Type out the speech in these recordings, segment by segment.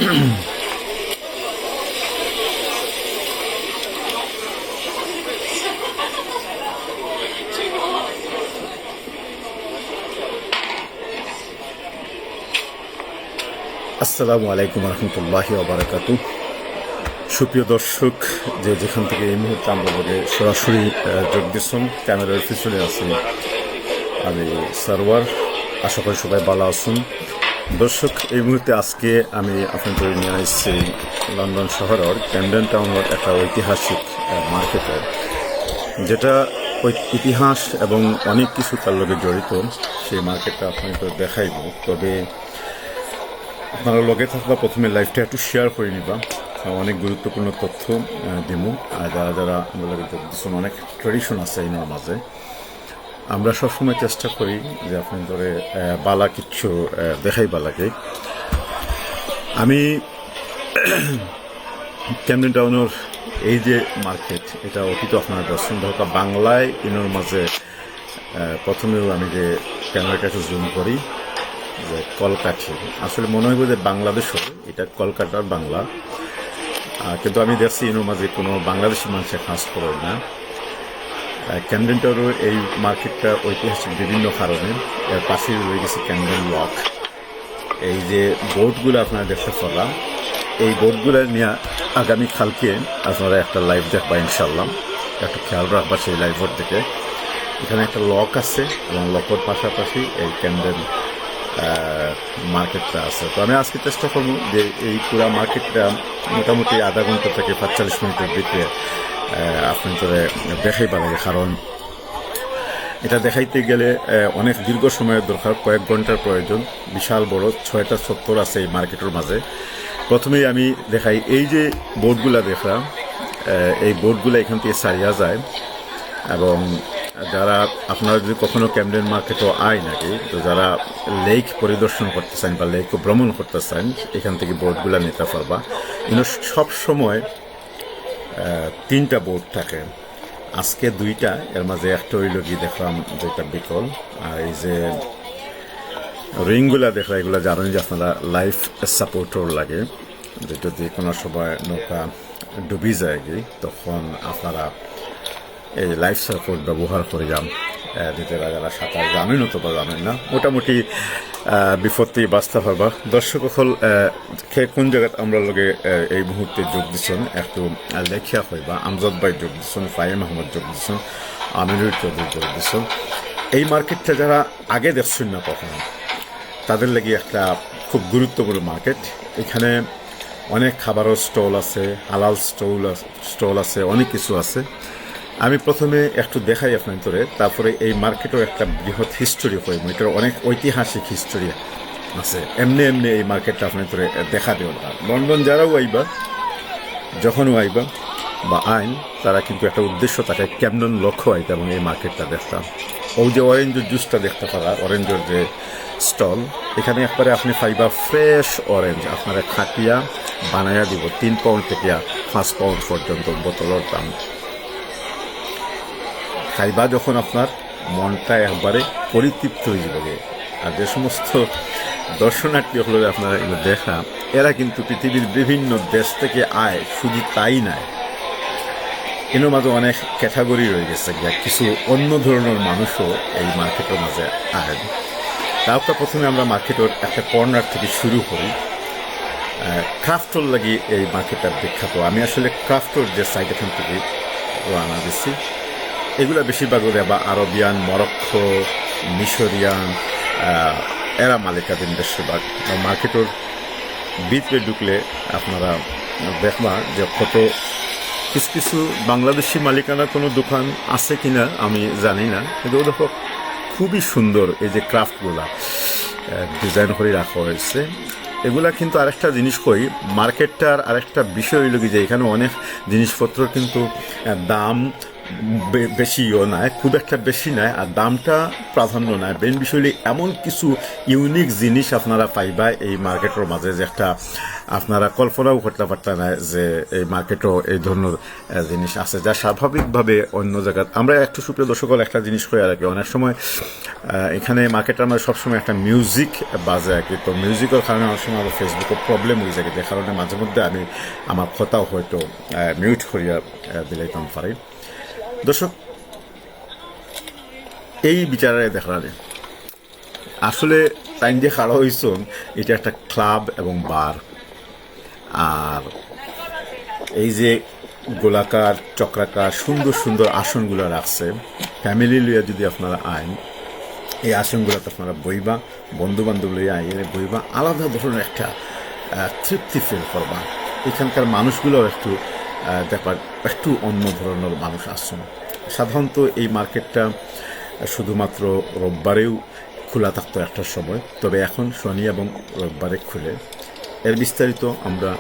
আসসালামু আলাইকুম রহমতুল্লাহি ওয়া বারাকাতুহু। সুপ্রিয় দর্শক, যেখান থেকে এই মুহূর্তে আমরা সরাসরি যোগ দিচ্ছেন, ক্যামেরার পিছনে আছি আমি সারওয়ার। আশা করি সবাই ভালো আছেন। দর্শক, এই মুহূর্তে আজকে আমি আপনাদের নিয়ে আসছি লন্ডন শহরের ক্যামডেন টাউনের একটা ঐতিহাসিক মার্কেটে, যেটা ইতিহাস এবং অনেক কিছু তার লগে জড়িত। সেই মার্কেটটা আপনাদের দেখাইব। তবে আপনারা লগে থাকবা, প্রথমে লাইভটা একটু শেয়ার করে নিবা, অনেক গুরুত্বপূর্ণ তথ্য দিব। আর যারা যারা আমরা লগে যোগ দিচ্ছেন, অনেক ট্রেডিশন আছে এর মাঝে। আমরা সবসময় চেষ্টা করি যে আপনাদের বালা কিচ্ছু দেখাই বালাকে। আমি ক্যামডেন টাউনের এই যে মার্কেট, এটা অতীত আপনারা দর্শন ঢাকা বাংলায় ইনোর মাঝে প্রথমেও আমি যে ক্যামেরার কাছে জুম করি যে কলকাঠি, আসলে মনে হইব যে বাংলাদেশও এটা কলকাতার বাংলা, কিন্তু আমি দেখছি ইনোর মাঝে কোনো বাংলাদেশি মানুষের খাস করে না। ক্যামডেন টাউনের এই মার্কেটটা ঐতিহাসিক বিভিন্ন কারণে। এর পাশেই রয়ে গেছে ক্যামডেন ওয়াক। এই যে বোর্ডগুলো আপনারা দেখতে পারলাম, এই বোর্ডগুলো নিয়ে আগামীকালকে আপনারা একটা লাইভ দেখবা ইনশাল্লাহ। একটু খেয়াল রাখবা সেই লাইভের দিকে। এখানে একটা লক আছে এবং লকের পাশাপাশি এই ক্যামডেন মার্কেটটা আছে। তো আমি আজকে চেষ্টা করবো যে এই পুরো মার্কেটটা মোটামুটি আধা ঘন্টা থেকে 45 মিনিটের দিকে আপনাদের দেখাইবা লাগে, কারণ এটা দেখাইতে গেলে অনেক দীর্ঘ সময়ের দরকার, কয়েক ঘন্টার প্রয়োজন। বিশাল বড় 6টা চত্বর আছে এই মার্কেটের মাঝে। প্রথমেই আমি দেখাই এই যে বোর্ডগুলা দেখলাম, এই বোর্ডগুলো এখান থেকে সারিয়া যায়। এবং যারা আপনারা যদি কখনো ক্যামডেন মার্কেটও আয় নাকি, তো যারা লেক পরিদর্শন করতে চান বা লেক ভ্রমণ করতে চান, এখান থেকে বোর্ডগুলা নিতে পারবা। কিন্তু সব সময় 3টা বোর্ড থাকে, আজকে 2টা, এর মাঝে একটা হইল গিয়ে দেখলাম যেটা বিকল। আর এই যে রিংগুলা দেখলাম, এগুলো জানেন যে আপনারা লাইফ সাপোর্টর লাগে, যে যদি কোনো সময় নৌকা ডুবি যায় গিয়ে, তখন আপনারা এই লাইফ সাপোর্ট ব্যবহার করে যান। নিজেরা যারা সাঁতার জানেন অথবা জানেন না, মোটামুটি বিপত্তি বাঁচতে পারবা। দর্শক হল কোন জায়গায় আমরা লগে এই মুহূর্তে যোগ দিচ্ছেন একটু লেখিয়া হইবা। আমজাদ ভাই যোগ দিচ্ছেন, ফাহিম আহমদ যোগ দিচ্ছেন, আমিনুর চৌধুরী যোগ দিচ্ছেন। এই মার্কেটটা যারা আগে দেখছেন না কখনো, তাদের লাগি একটা খুব গুরুত্বপূর্ণ মার্কেট। এখানে অনেক খাবারের স্টল আছে, হালাল স্টল আছে, অনেক কিছু আছে। আমি প্রথমে একটু দেখাই আপনাদের, তারপরে এই মার্কেটও একটা বৃহৎ হিস্টোরি হইব, এটার অনেক ঐতিহাসিক হিস্টোরি আছে। এমনি এমনি এই মার্কেটটা আপনাদের দেখা দেওয়া না। লন্ডন যারাও আইবা, যখনও আইবা বা আইন, তারা কিন্তু একটা উদ্দেশ্য থাকে কেমন লক্ষ্য আইতে এবং এই মার্কেটটা দেখতাম। ও যে অরেঞ্জের জুসটা দেখতে পারা, অরেঞ্জের যে স্টল, এখানে একবারে আপনি পাইবা ফ্রেশ অরেঞ্জ, আপনারা খাটিয়া বানাইয়া দিব। 3 পাউন্ড থেকে 5 পাউন্ড পর্যন্ত বোতলের দাম। খাইবা যখন আপনার মনটা একবারে পরিতৃপ্ত হয়ে যাবে। আর যে সমস্ত দর্শনার্থী হলো আপনারা এগুলো দেখা, এরা কিন্তু পৃথিবীর বিভিন্ন দেশ থেকে আয়, শুধু তাই নয়, এর মাঝে অনেক ক্যাটাগরি রয়ে গেছে, কিছু অন্য ধরনের মানুষও এই মার্কেটের মাঝে আয়। তারপর প্রথমে আমরা মার্কেটের একটা কর্নার থেকে শুরু করি। ক্রাফটর লাগি এই মার্কেটটা বিখ্যাত। আমি আসলে ক্রাফটর যে সাইড এখান থেকে রানা দিচ্ছি, এগুলো বেশিরভাগ বা আরবিয়ান, মরক্কো, মিশরিয়ান, এরা মালিকাধীন বেশিরভাগ। মার্কেটের ভিতরে ঢুকলে আপনারা দেখবা যে কত কিছু কিছু বাংলাদেশি মালিকানা কোনো দোকান আছে কিনা আমি জানি না, কিন্তু দেখো খুবই সুন্দর এই যে ক্রাফটগুলা ডিজাইন করে রাখা হয়েছে। এগুলা কিন্তু আরেকটা জিনিস কই, মার্কেটটার আরেকটা বিষয় হইল কি যে এখানে অনেক জিনিসপত্র কিন্তু দাম বেশিও নয়, খুব একটা বেশি নয়, আর দামটা প্রাধান্য নয়। মেন বিষয় এমন কিছু ইউনিক জিনিস আপনারা পাইবা এই মার্কেটের মাঝে, যে একটা আপনারা কল্পনাও করতে পারতেন না যে এই মার্কেটও এই ধরনের জিনিস আছে যা স্বাভাবিকভাবে অন্য জায়গায় আমরা একটু সুপ্রিয় দর্শক একটা জিনিস হয়ে আর কি অনেক সময় এখানে মার্কেটে আমরা সবসময় একটা মিউজিক বাজে আর কি তো মিউজিকের কারণে অনেক সময় আমার ফেসবুকে প্রবলেম হয়ে যায় যে কারণে মাঝে মধ্যে আমি আমার কথাও হয়তো মিউট করিয়া দিলাইতাম পারি দর্শক এই বিচারে দেখা আসলে টাইম দিয়ে খাড়া হয়েছেন এটা একটা ক্লাব এবং বার আর এই যে গোলাকার চক্রাকার সুন্দর সুন্দর আসনগুলো রাখছে ফ্যামিলি লইয়া যদি আপনারা আইন এই আসনগুলোতে আপনারা বইবা বন্ধু বান্ধব লইয়া আইলে বইবা আলাদা ধরনের একটা তৃপ্তি ফিল করবা এখানকার মানুষগুলো একটু ব্যাপার একটু অন্য ধরনের মানুষ আসছেন সাধারণত এই মার্কেটটা শুধুমাত্র রোববারেও খোলা থাকতো একটার সময় তবে এখন শনি এবং রোববারে খুলে এর বিস্তারিত আমরা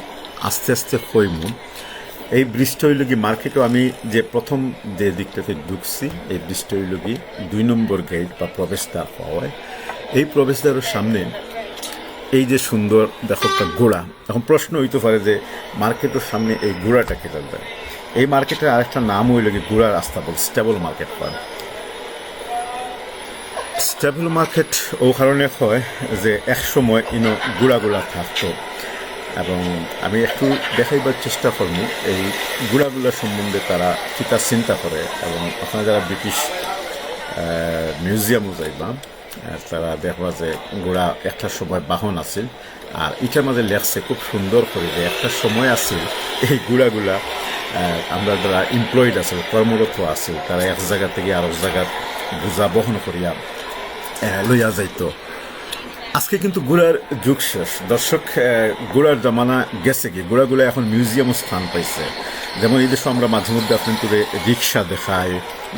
আস্তে আস্তে হইমু এই ব্রিজটা হইল কি মার্কেটও আমি যে প্রথম যে দিকটাতে ঢুকছি এই ব্রিজটা হইল কি 2 নম্বর গেট বা প্রবেশদ্বার হওয়ায় এই প্রবেশদ্বারের সামনে এই যে সুন্দর দেখো একটা গোড়া এখন প্রশ্ন হইতে পারে যে মার্কেটের সামনে এই গোড়াটা কে থাকবে এই মার্কেটের আরেকটা নাম হইল কি গোড়া রাস্তা বল স্টেবল মার্কেট হয় স্টেবল মার্কেট ও কারণে হয় যে এক সময় ইনো গুড়াগুলা থাকতো এবং আমি একটু দেখাইবার চেষ্টা করবো এই গুড়াগুলা সম্বন্ধে তারা কিতা চিন্তা করে এবং আপনারা যারা ব্রিটিশ মিউজিয়ামও যাইবা তারা দেখবা যে গোড়া একটা সময় বাহন আছিল আর এটার মাঝে লেখছে খুব সুন্দর করে যে একটা সময় আছিল এই গুড়াগুলা আমরা যারা এমপ্লয়েড আছিল কর্মরত আছিল তারা এক জায়গা থেকে আরেক জায়গার বোঝা বহন করিয়া লইয়া যাইতো আজকে কিন্তু গুড়ার যুগ শেষ দর্শক গুড়ার জমানা গেছে কি গুড়াগুলো এখন মিউজিয়ামও স্থান পাইছে যেমন এই দেশে আমরা মাঝে মধ্যে আপনার করে রিক্সা দেখাই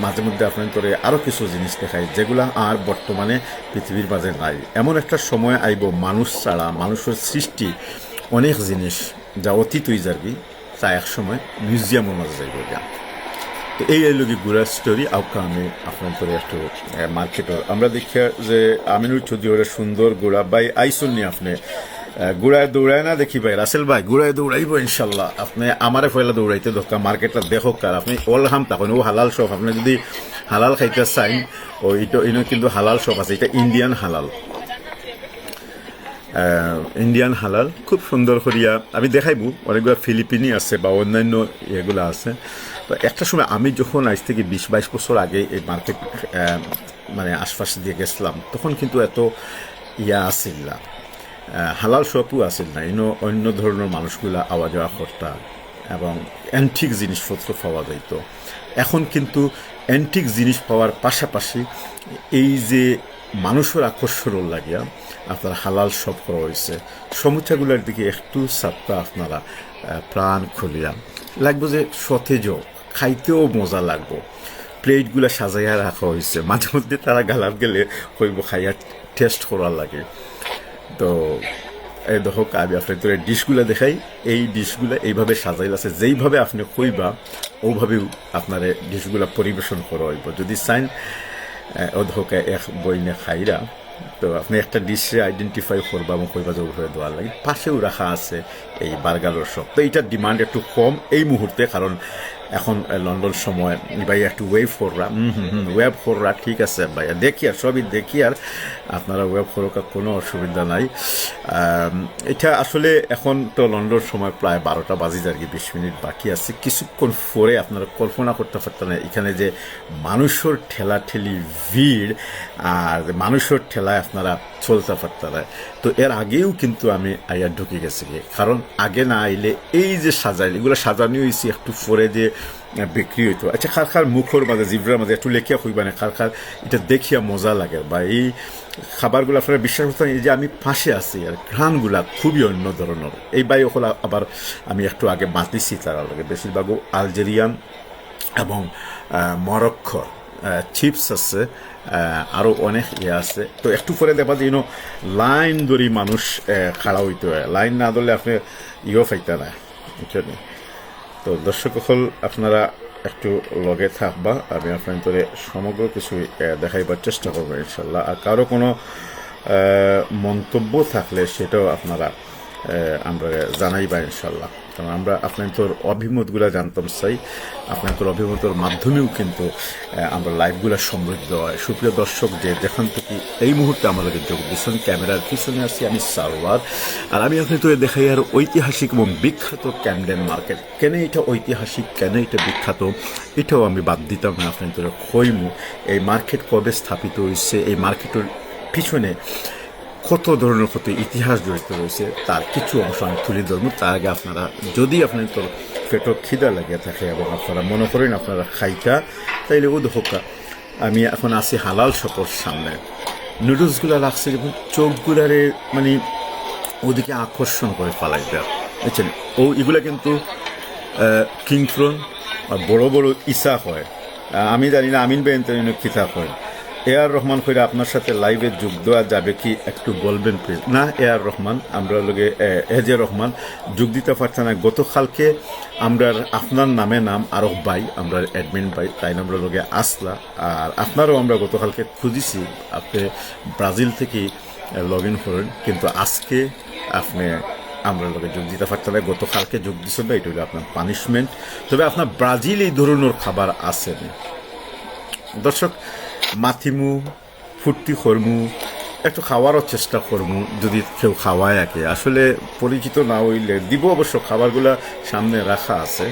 মাঝে মধ্যে আপনার করে আরও কিছু জিনিস দেখাই যেগুলো আর বর্তমানে পৃথিবীর মাঝে নাই এমন একটা সময় আইব মানুষ ছাড়া মানুষের সৃষ্টি অনেক জিনিস যা অতীত হয়ে যাবি তা এক সময় মিউজিয়ামের মাঝে যাইব যা তো এই এলো কি গুড়ার স্টোরি আউকা আমি আপনার করে একটু মার্কেটের আমরা দেখি যে আমিনুর চৌধুরী সুন্দর গোড়া বাই আইসুন নি আপনি গুড়ায় দৌড়ায় না দেখি ভাই রাসেল ভাই গুড়ায় দৌড়াইব ইনশাল্লাহ আপনি আমারে পয়লা দৌড়াইতে দরকার মার্কেটটা দেখো কার আপনি অল হাম তখন ও হালাল শপ আপনি যদি হালাল খাইতে চাইন ও এটা ইনো কিন্তু হালাল শপ আছে এটা ইন্ডিয়ান হালাল খুব সুন্দর করিয়া আমি দেখাইবো অনেকগুলো ফিলিপিনি আছে বা অন্যান্য এগুলো আছে তো একটা সময় আমি যখন আজ থেকে 20-22 বছর আগে এই মার্কেট মানে আশপাশে দিয়ে গেছিলাম তখন কিন্তু এত আসিল না হালাল শপও আসিল না অন্য ধরনের মানুষগুলা আওয়া যাওয়া করতা এবং অ্যান্টিক জিনিসপত্র পাওয়া যাইত এখন কিন্তু অ্যান্টিক জিনিস পাওয়ার পাশাপাশি এই যে মানুষের আকর্ষণ লাগিয়া আপনার হালাল শপ করা হয়েছে সমুচাগুলোর দিকে একটু সাপ্তাহ আপনারা প্রাণ খুলিয়া লাগবো যে সতেজ খাইতেও মজা লাগবো প্লেটগুলো সাজাইয়া রাখা হয়েছে মাঝে মধ্যে তারা গালাপ গেলে হইব খাইয়া টেস্ট করার লাগে তো এই দেখো আমি আপনার তোর ডিশগুলো দেখাই এই ডিশগুলো এইভাবে সাজাইল আছে যেইভাবে আপনি কইবা ওভাবেও আপনার ডিশগুলো পরিবেশন করা হইব যদি চাইন ও ধোকা এক বইনে খাইরা তো আপনি একটা ডিশে আইডেন্টিফাই করবা এবং কইবা যে ওভাবে দেওয়ার লাগে পাশেও রাখা আছে এই বার্গারের শপ তো এইটার ডিমান্ড একটু কম এই মুহূর্তে কারণ এখন লন্ডন সময় ভাই একটু ওয়েব কররা ঠিক আছে ভাইয়া দেখি আর সবই দেখি আর আপনারা ওয়েব করার কোনো অসুবিধা নাই এটা আসলে এখন তো লন্ডন সময় প্রায় 12টা বাজে আর কি 20 মিনিট বাকি আছে কিছুক্ষণ পরে আপনারা কল্পনা করতে পারতেন না এখানে যে মানুষের ঠেলাঠেলি ভিড় আর মানুষের ঠেলায় আপনারা চলতে পারতেন না তো এর আগেও কিন্তু আমি আইয়া ঢুকে গেছি কারণ আগে না আইলে এই যে সাজাইল এগুলো সাজানো হয়েছি একটু পরে যে বিক্রি হইতো আচ্ছা খার মুখর মাঝে জিভরার মাঝে একটু লেখিয়া খুঁজবা না খার এটা দেখিয়া মজা লাগে বা এই খাবারগুলো আপনারা বিশ্বাস করতেন এই যে আমি পাশে আছি আর ঘ্রাণগুলা খুবই অন্য ধরনের এই বাই ওগুলো আবার আমি একটু আগে বাঁতিছি তারা লাগে বেশিরভাগও আলজেরিয়ান এবং মরক্কো চিপস আছে আরও অনেক আছে তো একটু পরে দেখবা যে লাইন ধরি মানুষ খাড়া হইতে হয় লাইন না ধরলে আপনি ফাইতে না বুঝছেন তো দর্শক হল আপনারা একটু লগে থাকবা আমি আপনাদের সমগ্র কিছু দেখাইবার চেষ্টা করবো ইনশাল্লাহ আর কারো কোনো মন্তব্য থাকলে সেটাও আপনারা আমরা জানাইবা ইনশাল্লাহ। কারণ আমরা আপনার অভিমতগুলো জানতাম চাই, আপনার অভিমতের মাধ্যমেও কিন্তু আমরা লাইভগুলো সমৃদ্ধ হয়। সুপ্রিয় দর্শক, যে যেখান থেকে এই মুহূর্তে আমাদেরকে যোগ দিচ্ছেন, ক্যামেরার পিছনে আছি আমি সারওয়ার, আর আমি আপনার দেখাই আর ঐতিহাসিক এবং বিখ্যাত ক্যামডেন মার্কেট। কেন এটা ঐতিহাসিক, কেন এটা বিখ্যাত, এটাও আমি বাদ দিতাম না আপনার খইমু। এই মার্কেট কবে স্থাপিত হয়েছে, এই মার্কেটের পিছনে কত ধরনের কত ইতিহাস জড়িত রয়েছে, তার কিছু অংশ আমি তুলে ধরবো। তার আগে আপনারা যদি আপনার পেটও খিদা লাগিয়ে থাকে এবং আপনারা মনে করেন আপনারা খাইতা, তাইলে ও হোকা আমি এখন আছি হালাল শপর সামনে। নুডলসগুলো লাগছে যখন চোখগুলারে মানে ওদিকে আকর্ষণ করে ফালাই দেয়, বুঝছেন। ও এগুলা কিন্তু কিংফ্রন বড় বড় ইসা হয়। আমি জানি না আমিন বেন খিতা হয়। এআর রহমান কইরা আপনার সাথে লাইভে যোগ দেওয়া যাবে কি একটু বলবেন প্লিজ? না এআর রহমান, আমরা লোকে এজে রহমান যোগ দিতে পারছে না। গতকালকে আমরা আপনার নামে নাম আরো ভাই, আমরা অ্যাডমিন ভাই, তাই আমরা লোকে আসলা। আর আপনারও আমরা গতকালকে খুঁজিছি, আপনি ব্রাজিল থেকে লগ ইন করেন, কিন্তু আজকে আপনি আমরা লোকে যোগ দিতে পারতাম না। গতকালকে যোগ দিচ্ছেন না, এটা হলো আপনার পানিশমেন্ট। তবে আপনার ব্রাজিল এই ধরনের খাবার আসেনি। দর্শক, মাথিমু ফুর্তি করমু, একটু খাওয়ারও চেষ্টা করমু, যদি কেউ খাওয়ায় একে। আসলে পরিচিত না হইলে দিব, অবশ্য খাবারগুলা সামনে রাখা আছে,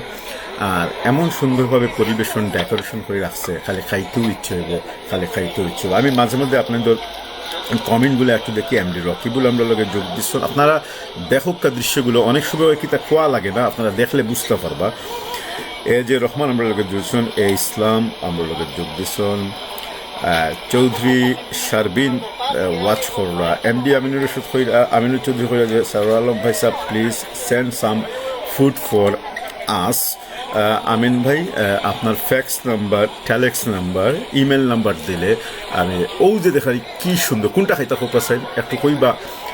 আর এমন সুন্দরভাবে পরিবেশন ডেকোরেশন করে রাখছে, খালি খাইতেও ইচ্ছে হইব, খালি খাইতেও ইচ্ছে হইব। আমি মাঝে মধ্যে আপনাদের কমেন্টগুলো একটু দেখি, এমডি রকিবুল আমরা লোকে যোগ দিচ্ছ। আপনারা দেখোকা দৃশ্যগুলো, অনেক সময় কি তা খোয়া লাগে না, আপনারা দেখলে বুঝতে পারবা। এ যে রহমান আমরা লোকে যোগ দিচ্ছেন, এ ইসলাম আমরা লোকে যোগ দিচ্ছেন, চৌধুরী শারবিন ওয়াচ কররা, এমডি আমিনুর রশিদ কইরা, আমিনুর চৌধুরী কইরা যে সারোয়ার আলম ভাই সাহ please send some food for us. Amin ভাই, আপনার fax number, telex number, email number দিলে আমি ও যে দেখাই কি সুন্দর, কোনটা খাইতে খুব চাই একটু কইবা।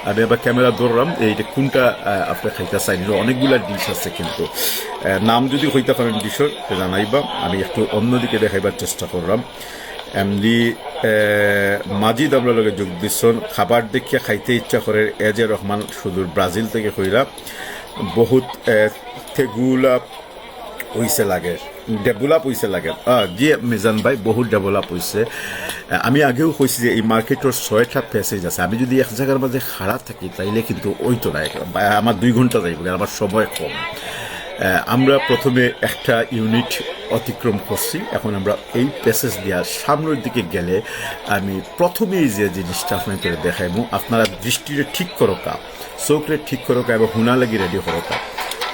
আমি আবার ক্যামেরা ধরলাম, এইটা কোনটা আপনার খাইতে চাই। অনেকগুলা ডিশ আছে, কিন্তু নাম যদি হইতে পারেন ডিশর জানাইবা, আমি একটু অন্যদিকে দেখাইবার চেষ্টা করলাম। এমডি মাজিদ আমরা লোকে যোগ দিচ্ছেন, খাবার দেখিয়া খাইতে ইচ্ছা করে। এজে রহমান সুদূর ব্রাজিল থেকে কইরা, বহুত তেগুলা হইছে লাগে, ডেভেলপ হইছে লাগে। জি মিজান ভাই, বহুত ডেভেলপ হইছে। আমি আগেও কইছি যে এই মার্কেটের 6টা প্যাসেজ আছে। আমি যদি এক জায়গার মাঝে খাড়া থাকি তাইলে কিন্তু ওই তো না, আমার 2 ঘন্টা যাইব, আমার সময় কম। আমরা প্রথমে একটা ইউনিট অতিক্রম করছি, এখন আমরা এই প্যাসেজ দেওয়ার সামনের দিকে গেলে আমি প্রথমেই যে জিনিসটা আপনাকে দেখাইব, আপনারা দৃষ্টিরে ঠিক করোকা, চোখরে ঠিক করোকা এবং হুনা লাগি রেডি করোকা।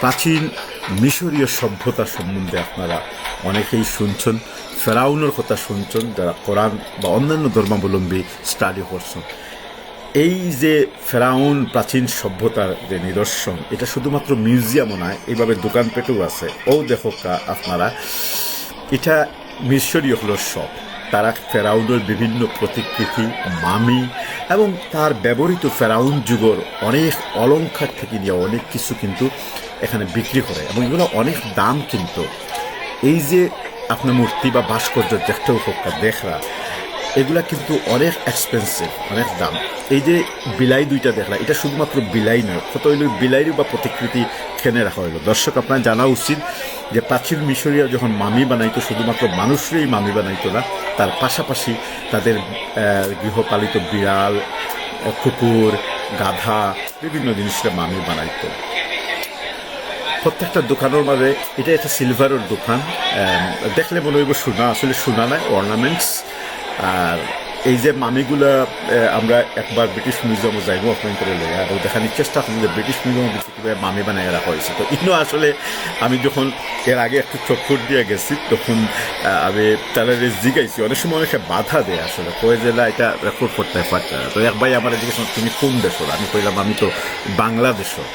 প্রাচীন মিশরীয় সভ্যতা সম্বন্ধে আপনারা অনেকেই শুনছেন, ফেরাউনের কথা শুনছেন, যারা কোরআন বা অন্যান্য ধর্মাবলম্বী স্টাডি করছেন। এই যে ফেরাউন প্রাচীন সভ্যতার যে নিদর্শন, এটা শুধুমাত্র মিউজিয়ামও নয়, এইভাবে দোকানপেটেও আছে। ও দেখো আপনারা, এটা মিশরীয় হলো সব। তারা ফেরাউনের বিভিন্ন প্রতিকৃতি, মামি এবং তার ব্যবহৃত ফেরাউন যুগের অনেক অলংকার থেকে নিয়ে অনেক কিছু কিন্তু এখানে বিক্রি করে, এবং এগুলো অনেক দাম। কিন্তু এই যে আপনার মূর্তি বা ভাস্কর্য দেখতেও হোক দেখরা, এগুলা কিন্তু অনেক এক্সপেন্সিভ, অনেক দাম। এই যে বিলাই দুইটা দেখলা, এটা শুধুমাত্র বিলাই নয়, কত হইল বিলাইরও বা প্রতিকৃতি খেনে রাখা হইল। দর্শক, আপনার জানা উচিত যে প্রাচীন মিশরীয় যখন মামি বানাইতো, শুধুমাত্র মানুষরাই মামি বানাইতো না, তার পাশাপাশি তাদের গৃহপালিত বিড়াল, কুকুর, গাধা, বিভিন্ন জিনিসটা মামি বানাইতো। প্রত্যেকটা দোকানের মাঝে, এটা একটা সিলভারের দোকান, দেখলে মনে হইব সোনা, আসলে সোনা নয়, অর্নামেন্টস। আর এই যে মামিগুলা, আমরা একবার ব্রিটিশ মিউজিয়ামে যাইব আপনার করে লই, আর দেখানোর চেষ্টা করি যে ব্রিটিশ মিউজিয়ামে কীভাবে মামি বানাই রাখা হয়েছে। তো ইনো আসলে আমি যখন এর আগে একটু চক্কর দিয়ে গেছি, তখন আমি তারা জিগাইছি, অনেক সময় অনেকে বাধা দেয়, আসলে কয়ে যে না এটা রেকর্ড করতে পারছে না। তো এক ভাই আমার জিজ্ঞেস, তুমি কোন দেশের? আমি কইলাম আমি তো বাংলাদেশের।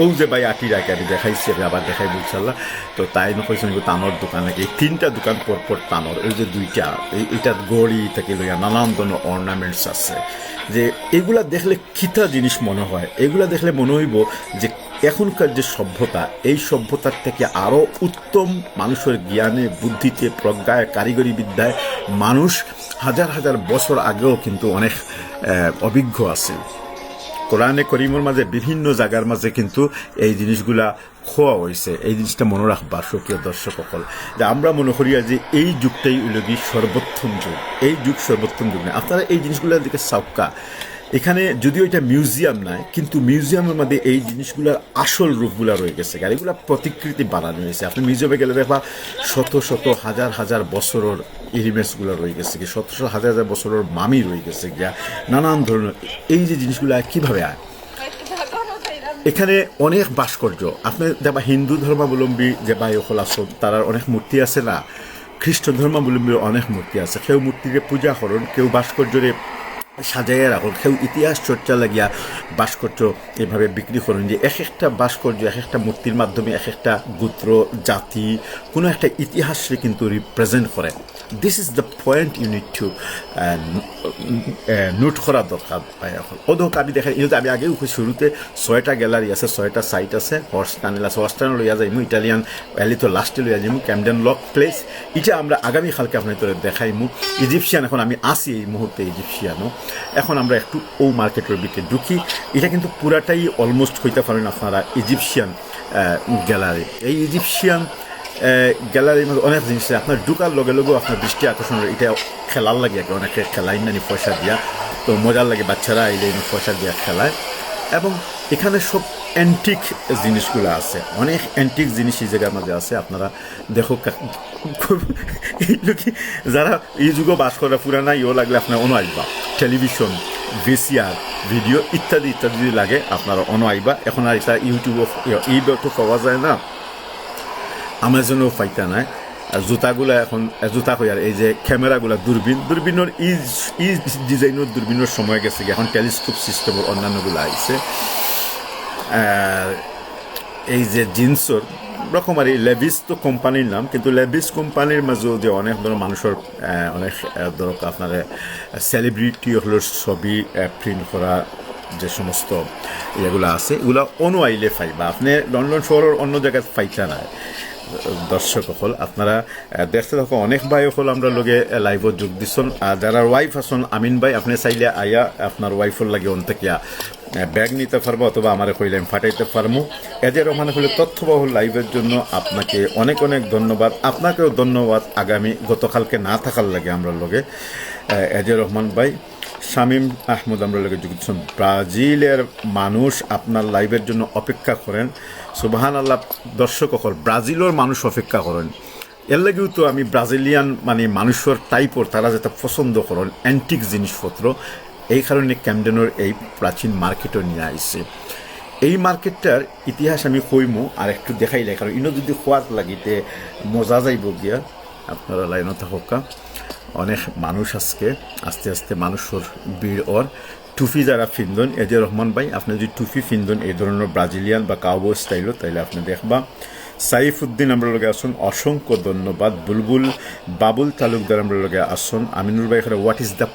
ও যে ভাই আটি রাখে, আমি দেখাইছি, আমি আবার দেখাই ইনশাল্লাহ। তো তাই নকইছেন তানোর দোকান নাকি, এই 3টা দোকান পরপর তানোর, ওই যে 2টা, এইটা গড়ি থেকে লইয়া নানান ধরনের অর্নামেন্টস আছে। যে এগুলা দেখলে কিতা জিনিস মনে হয়, এগুলা দেখলে মনে হইব যে এখনকার যে সভ্যতা, এই সভ্যতার থেকে আরও উত্তম মানুষের জ্ঞানে, বুদ্ধিতে, প্রজ্ঞায়, কারিগরি বিদ্যায় মানুষ হাজার হাজার বছর আগেও কিন্তু অনেক অভিজ্ঞ আছে। কোরআনে করিমের মাঝে বিভিন্ন জায়গার মাঝে কিন্তু এই জিনিসগুলা খোয়া হয়েছে। এই জিনিসটা মনে রাখবা সুপ্রিয় দর্শক সকল, যে আমরা মনে করি যে এই যুগটাই হইল কি সর্বোত্তম যুগ, এই যুগ সর্বোত্তম যুগ নয়। আপনারা এই জিনিসগুলোর দিকে সাউকা, এখানে যদিও এটা মিউজিয়াম নয়, কিন্তু মিউজিয়ামের মধ্যে এই জিনিসগুলোর আসল রূপগুলো রয়ে গেছে, আর এগুলো প্রতিকৃতি বানানো হয়েছে। আপনি মিউজিয়ামে গেলে দেখবা শত শত হাজার হাজার বছরের ইলিমেন্টসগুলো রয়ে গেছে, কি শত শত হাজার হাজার বছরের মামি রয়ে গেছে গিয়া, নানান ধরনের এই যে জিনিসগুলো কীভাবে আয়। এখানে অনেক ভাস্কর্য আপনি দেখবা হিন্দু ধর্মাবলম্বী যে বায়ুকল আসন তার অনেক মূর্তি আছে না, খ্রিস্ট ধর্মাবলম্বীর অনেক মূর্তি আছে। কেউ মূর্তিকে পূজা করেন, কেউ ভাস্কর্যরে সাজাইয়া রাখুন, কেউ ইতিহাস চর্চা লাগিয়া ভাস্কর্য এভাবে বিক্রি করেন, যে এক একটা ভাস্কর্য এক একটা মূর্তির মাধ্যমে এক একটা গোত্র জাতি কোনো একটা ইতিহাসকে কিন্তু রিপ্রেজেন্ট করে। This is the point you need to note করা দরকার। অধক আমি দেখা কিন্তু আমি আগেও শুরুতে 6টা গ্যালারি আছে, 6টা সাইট আছে, হর্স টানেল আছে, হর্স টানেল লইয়া যাইমু ইটালিয়ান ভ্যালি তো লাস্টে লইয়া যাইমু ক্যামডেন লক প্লেস, এটা আমরা আগামীকালকে আপনার তোরে দেখাইমু। ইজিপশিয়ান এখন আমি আসি এই মুহূর্তে ইজিপশিয়ানও, এখন আমরা একটু ও মার্কেটের দিকে ঢুকি। এটা কিন্তু পুরাটাই অলমোস্ট হইতে পারেন আপনারা ইজিপশিয়ান গ্যালারি। এই ইজিপশিয়ান গ্যালারির মধ্যে অনেক জিনিস আপনার ঢুকার লগে লগেও আপনার দৃষ্টি আকর্ষণ, এটা খেলার লাগে আর অনেকে খেলাই নানি পয়সা দিয়া, তো মজার লাগে বাচ্চারা এলে পয়সা দিয়া খেলায়। এবং এখানে সব অ্যান্টিক জিনিসগুলো আছে, অনেক অ্যান্টিক জিনিস এই জায়গার মাঝে আছে। আপনারা দেখো কি যারা এই যুগে বাস করা পুরানা ইও লাগলে আপনার অনো আইবা, টেলিভিশন ভিসিআর ভিডিও ইত্যাদি ইত্যাদি যদি লাগে আপনারা অনো আইবা। এখন আর এটা ইউটিউব তো পাওয়া যায় না, আমাজনেও পাইতা নাই। জুতাগুলো এখন জুতা কই আর এই যে ক্যামেরাগুলো দূরবীনের ই ডিজাইনের দূরবীনের সময় গেছে, এখন টেলিস্কোপ সিস্টেমের অন্যান্যগুলো আইছে। এই যে জিন্সর রকম আর এই লেভিস তো কোম্পানির নাম, কিন্তু লেভিস কোম্পানির মাঝেও যে অনেক ধরনের মানুষের অনেক ধরক আপনার সেলিব্রিটি হলো ছবি প্রিন্ট করা যে সমস্ত ইয়েগুলো আছে, এগুলো অন্য আইলে পাইবা, আপনি লন্ডন শহরের অন্য জায়গায় পাইতা না। দর্শক হল আপনারা দেখতে থাকো, অনেক ভাই হল আমরা লগে লাইভত যোগ দিচ্ছেন। আর যারা ওয়াইফ আছেন আমিন ভাই, আপনি চাইলে আইয়া আপনার ওয়াইফের লাগে অন্তেকিয়া ব্যাগ নিতে পারবো, অথবা আমার কইলে আমি ফাটাইতে পারবো। এদের ওখানে হলে তথ্যবহুল লাইভের জন্য আপনাকে অনেক অনেক ধন্যবাদ, আপনাকেও ধন্যবাদ আগামী গতকালকে না থাকার লাগে আমরা লগে। এজে রহমান ভাই, শামীম আহমদ আমরা লগে যোগ দিচ্ছেন। ব্রাজিলের মানুষ আপনার লাইভের জন্য অপেক্ষা করেন, সুবহানাল্লাহ। দর্শক সকল ব্রাজিলের মানুষ অপেক্ষা করেন, এর লাগেও তো আমি ব্রাজিলিয়ান মানে মানুষের টাইপর তারা যেটা পছন্দ করেন অ্যান্টিক জিনিসপত্র, এই কারণে ক্যামডেনের এই প্রাচীন মার্কেটও নিয়ে আইছে। এই মার্কেটটার ইতিহাস আমি কইমু আর একটু দেখাইলে, কারণ ইনো যদি খোয়াত লাগিতে মজা যাইব গিয়া। আপনারা লাইন থাকা অনেক মানুষ আজকে আস্তে আস্তে মানুষের ভিড়। ওর টুপি যারা ফিন্দন, এজে রহমান ভাই আপনি যদি টুপি ফিন্দন এই ধরনের ব্রাজিলিয়ান বা কাউবো স্টাইলও, তাইলে আপনি দেখবা। সাইফুদ্দিন আমরা লগে আসুন, অসংখ্য ধন্যবাদ। বুলবুল বাবুল তালুকদার আমরা লগে আসুন। আমিনুর ভাই এখানে what is the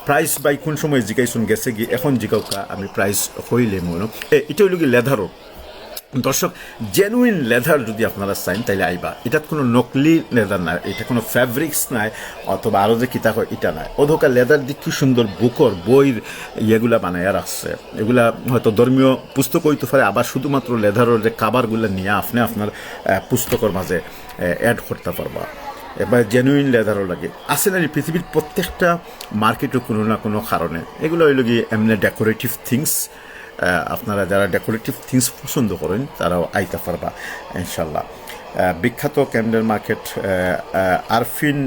price by কোন সময় জিগাইছুন গেছে গিয়ে, এখন জিগাওকা আমি প্রাইস হইলে মনে এটা হইল কি লেদারও। দর্শক জেনুইন লেদার যদি আপনারা চাইন তাইলে আইবা, এটা কোনো নকলি লেদার নাই, এটা কোনো ফ্যাব্রিক্স নাই, অথবা আরও যে কিতা হয় এটা নাই। অধকা লেদার দিক কি সুন্দর বুকর বইয়ের ইয়েগুলা বানাইয়া রাখছে, এগুলা হয়তো ধর্মীয় পুস্তক হইতে পারে, আবার শুধুমাত্র লেদারের যে কাবারগুলো নিয়ে আপনি আপনার পুস্তকের মাঝে অ্যাড করতে পারবা। এবার জেনুইন লেদারও লাগে আছে না পৃথিবীর প্রত্যেকটা মার্কেটও কোনো না কোনো কারণে। এগুলো হইল গিয়ে এমনি ডেকোরেটিভ থিংস, আপনারা যারা ডেকোরেটিভ থিংস পছন্দ করেন তারাও আইতে পারবা ইনশাল্লাহ। বিখ্যাত ক্যামডেন মার্কেট আরফিন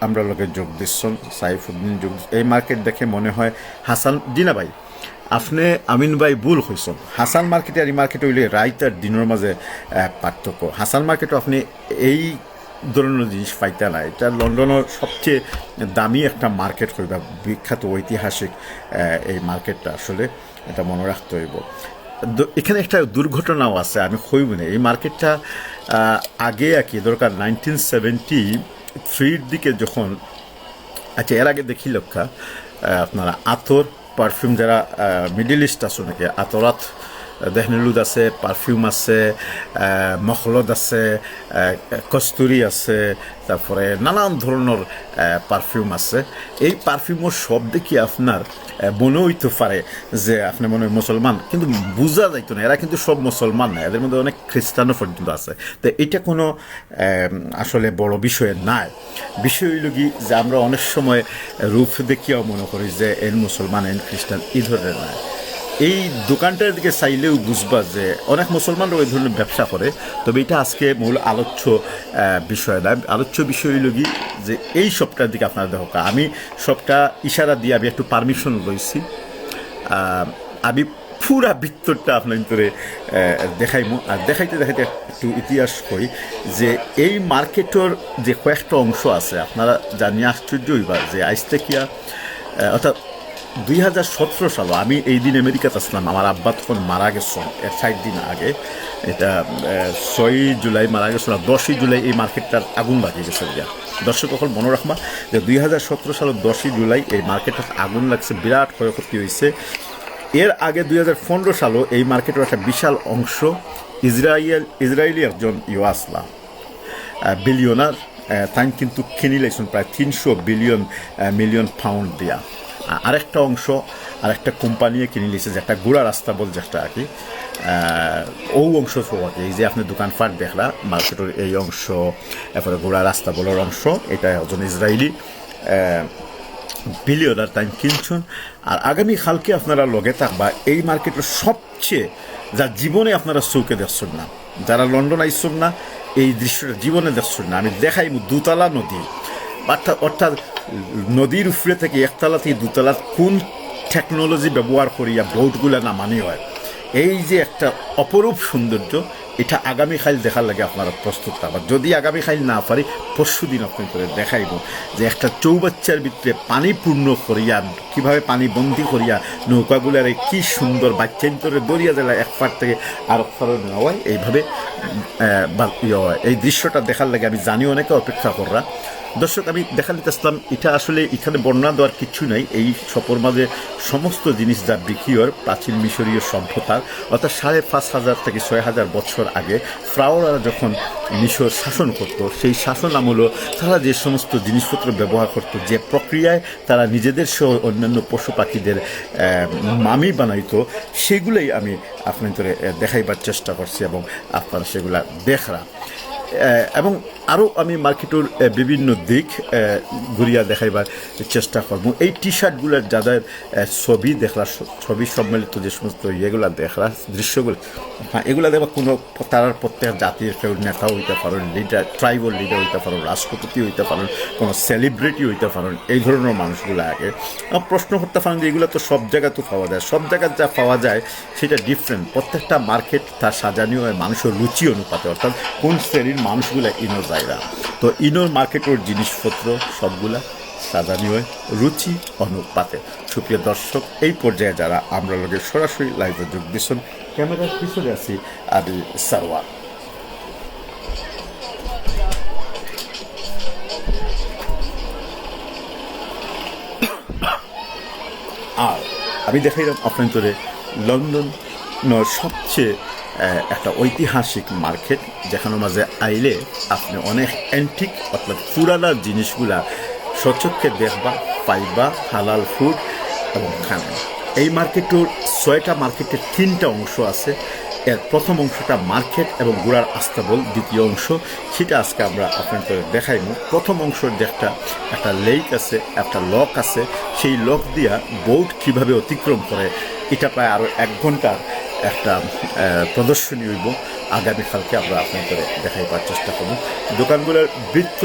আমরা লোকে যোগ দিচ্ছেন, সাইফুদ্দিন যোগ। এই মার্কেট দেখে মনে হয় হাসান দিনা ভাই আপনি আমিন ভাই ভুল হয়েছেন। হাসান মার্কেটে আর এই মার্কেটে হইলে রাইত আর দিনের মাঝে পার্থক্য। হাসান মার্কেটও আপনি এই ধরনের জিনিস পাইতে না, এটা লন্ডনের সবচেয়ে দামি একটা মার্কেট হইবা, বিখ্যাত ঐতিহাসিক এই মার্কেটটা, আসলে এটা মনে রাখতে হইব। এখানে একটা দুর্ঘটনাও আছে, আমি হইব না। এই মার্কেটটা আগে আর কি দরকার 1973 দিকে যখন, আচ্ছা এর আগে দেখি লক্ষা আপনারা আতর পারফিউম যারা মিডল ইস্ট আসো নাকি আতরাত দেহনেলুদ আছে, পারফিউম আছে, মখলদ আছে, কস্তুরি আছে, তারপরে নানান ধরনের পারফিউম আছে। এই পারফিউমের সব দেখি আপনার মনে হইতে পারে যে আপনি মনে হয় মুসলমান, কিন্তু বোঝা যাইতো না এরা কিন্তু সব মুসলমান না, এদের মধ্যে অনেক খ্রিস্টানও পর্যন্ত আছে। তো এটা কোনো আসলে বড় বিষয় নাই। বিষয় হইল কি যে আমরা অনেক সময় রূপ দেখিয়াও মনে করি যে এন মুসলমান এন খ্রিস্টান এই ধরনের নয়। এই দোকানটার দিকে চাইলেও বুঝবা যে অনেক মুসলমানরা ওই ধরনের ব্যবসা করে। তবে এটা আজকে মূল আলোচ্য বিষয় না। আলোচ্য বিষয় হইল কি যে এই সবটার দিকে আপনারা দেখো, আমি সবটা ইশারা দিয়ে আমি একটু পারমিশন লইছি, আমি পুরা ভিতরটা আপনার ভিতরে দেখাইমু। আর দেখাইতে দেখাইতে একটু ইতিহাস কই যে এই মার্কেটের যে কয়েকটা অংশ আছে আপনারা জানিয়ে আশ্চর্য হইবা যে আইজ থেকে অর্থাৎ 2017 সালে আমি এই দিন আমেরিকাতে আসলাম। আমার আব্বা তখন মারা গেছেন 60 দিন আগে। এটা 6 জুলাই মারা গেছিল, 10 জুলাই এই মার্কেটটার আগুন লাগিয়ে গেছে। দর্শক এখন মনে রাখবা যে 2017 সালের 10 জুলাই এই মার্কেটটার আগুন লাগছে, বিরাট ক্ষয়ক্ষতি হয়েছে। এর আগে 2015 সালেও এই মার্কেটের একটা বিশাল অংশ ইসরায়েলি একজন আসলা বিলিয়নার তাই কিন্তু কিনে লাইছেন প্রায় 300 মিলিয়ন পাউন্ড দিয়া। আরেকটা অংশ আরেকটা কোম্পানিয়ে কিনে নিয়েছে, যে একটা গোড়া রাস্তা বল যেটা আর কি, ও অংশ আর কি। এই যে আপনি দোকানপাট দেখলা মার্কেটের এই অংশ, এরপরে গোড়া রাস্তা বলার অংশ, এটা একজন ইসরায়েলি বিলিয়নার তাই কিনছেন। আর আগামী কালকে আপনারা লগে থাকবা এই মার্কেটের সবচেয়ে যা জীবনে আপনারা চৌকে দেখছেন না, যারা লন্ডন আইসছেন না এই দৃশ্যটা জীবনে দেখছেন না। আমি দেখাই দুতলা নদী, অর্থাৎ নদীর উপরে থেকে একতলা থেকে দুতলা কোন টেকনোলজি ব্যবহার করিয়া বোটগুলা নামানি হয়। এই যে একটা অপরূপ সৌন্দর্য, এটা আগামীকাল দেখার লাগে আপনারা প্রস্তুত থাকবেন। যদি আগামীকাল না পারি পরশু দিন আপনি করে দেখাইব যে একটা চৌবাচ্চার ভিতরে পানি পূর্ণ করিয়া কীভাবে পানি বন্দি করিয়া নৌকাগুলার কি সুন্দর বাচ্চা ভিতরে দরিয়া জেলা এক পার থেকে আরেক পারে নেওয়া হয়। এইভাবে এই দৃশ্যটা দেখার লাগে আমি জানি অনেকে অপেক্ষা কররা। দর্শক আমি দেখা নিতে আসলাম, এটা আসলে এখানে বর্ণনা দেওয়ার কিছু নাই। এই সপর মাঝে সমস্ত জিনিস যা বিক্রি হয় প্রাচীন মিশরীয় সভ্যতার, অর্থাৎ 5,500 থেকে 6,000 বছর আগে ফ্রাউরা যখন মিশর শাসন করত, সেই শাসন আমলও তারা যে সমস্ত জিনিসপত্র ব্যবহার করত, যে প্রক্রিয়ায় তারা নিজেদের সহ অন্যান্য পশু পাখিদের মামি বানাইতো, সেগুলোই আমি আপনাদের দেখাইবার চেষ্টা করছি এবং আপনারা সেগুলা দেখরা। এবং আরও আমি মার্কেটের বিভিন্ন দিক ঘুরিয়া দেখাইবার চেষ্টা করবো। এই টি শার্টগুলোর যাদের ছবি দেখলা, ছবি সম্মিলিত যে সমস্ত ইয়েগুলো দেখলা, দৃশ্যগুলো, হ্যাঁ এগুলো দেখবা কোনো তারার প্রত্যেক জাতির কেউ নেতা হইতে পারেন, লিডার, ট্রাইবাল লিডার হইতে পারেন, রাষ্ট্রপতি হইতে পারেন, কোনো সেলিব্রিটি হইতে পারেন, এই ধরনের মানুষগুলো আগে প্রশ্ন করতে পারেন যে এগুলো তো সব জায়গায় তো পাওয়া যায়। সব জায়গায় যা পাওয়া যায় সেটা ডিফারেন্ট। প্রত্যেকটা মার্কেট তার সাজানি হয় মানুষের রুচি অনুপাতে, অর্থাৎ কোন শ্রেণীর মানুষগুলা ইনো জায়গা। তো ইনোর মার্কেটের জিনিসপত্র সবগুলা সাজানি হয় রুচি অনুপাতে। সুপ্রিয় দর্শক, এই পর্যায়ে যারা আমরা লোকে সরাসরি লাইভে যোগ দিচ্ছেন, ক্যামেরার পিছনে আছি আমি সারওয়ার। আর আমি দেখাইলাম আপনার লন্ডন সবচেয়ে একটা ঐতিহাসিক মার্কেট, যেখানে মাঝে আইলে আপনি অনেক অ্যান্টিক অর্থাৎ পুরানা জিনিসগুলা সচক্ষে দেখবা পাইবা, হালাল ফুড এবং খানা। এই মার্কেটের 6টা মার্কেটের 3টা অংশ আছে। এর প্রথম অংশটা মার্কেট এবং গোড়ার আস্তাবল, দ্বিতীয় অংশ সেটা আজকে আমরা আপনাদের দেখাইব। প্রথম অংশের যে একটা লেক আছে, একটা লক আছে, সেই লক দিয়া বোট কিভাবে অতিক্রম করে এটা প্রায় আরও 1 ঘন্টার একটা প্রদর্শনী হইব। আগামীকালকে আমরা আপনাদের দেখাইবার চেষ্টা করব। দোকানগুলোর বৃত্ত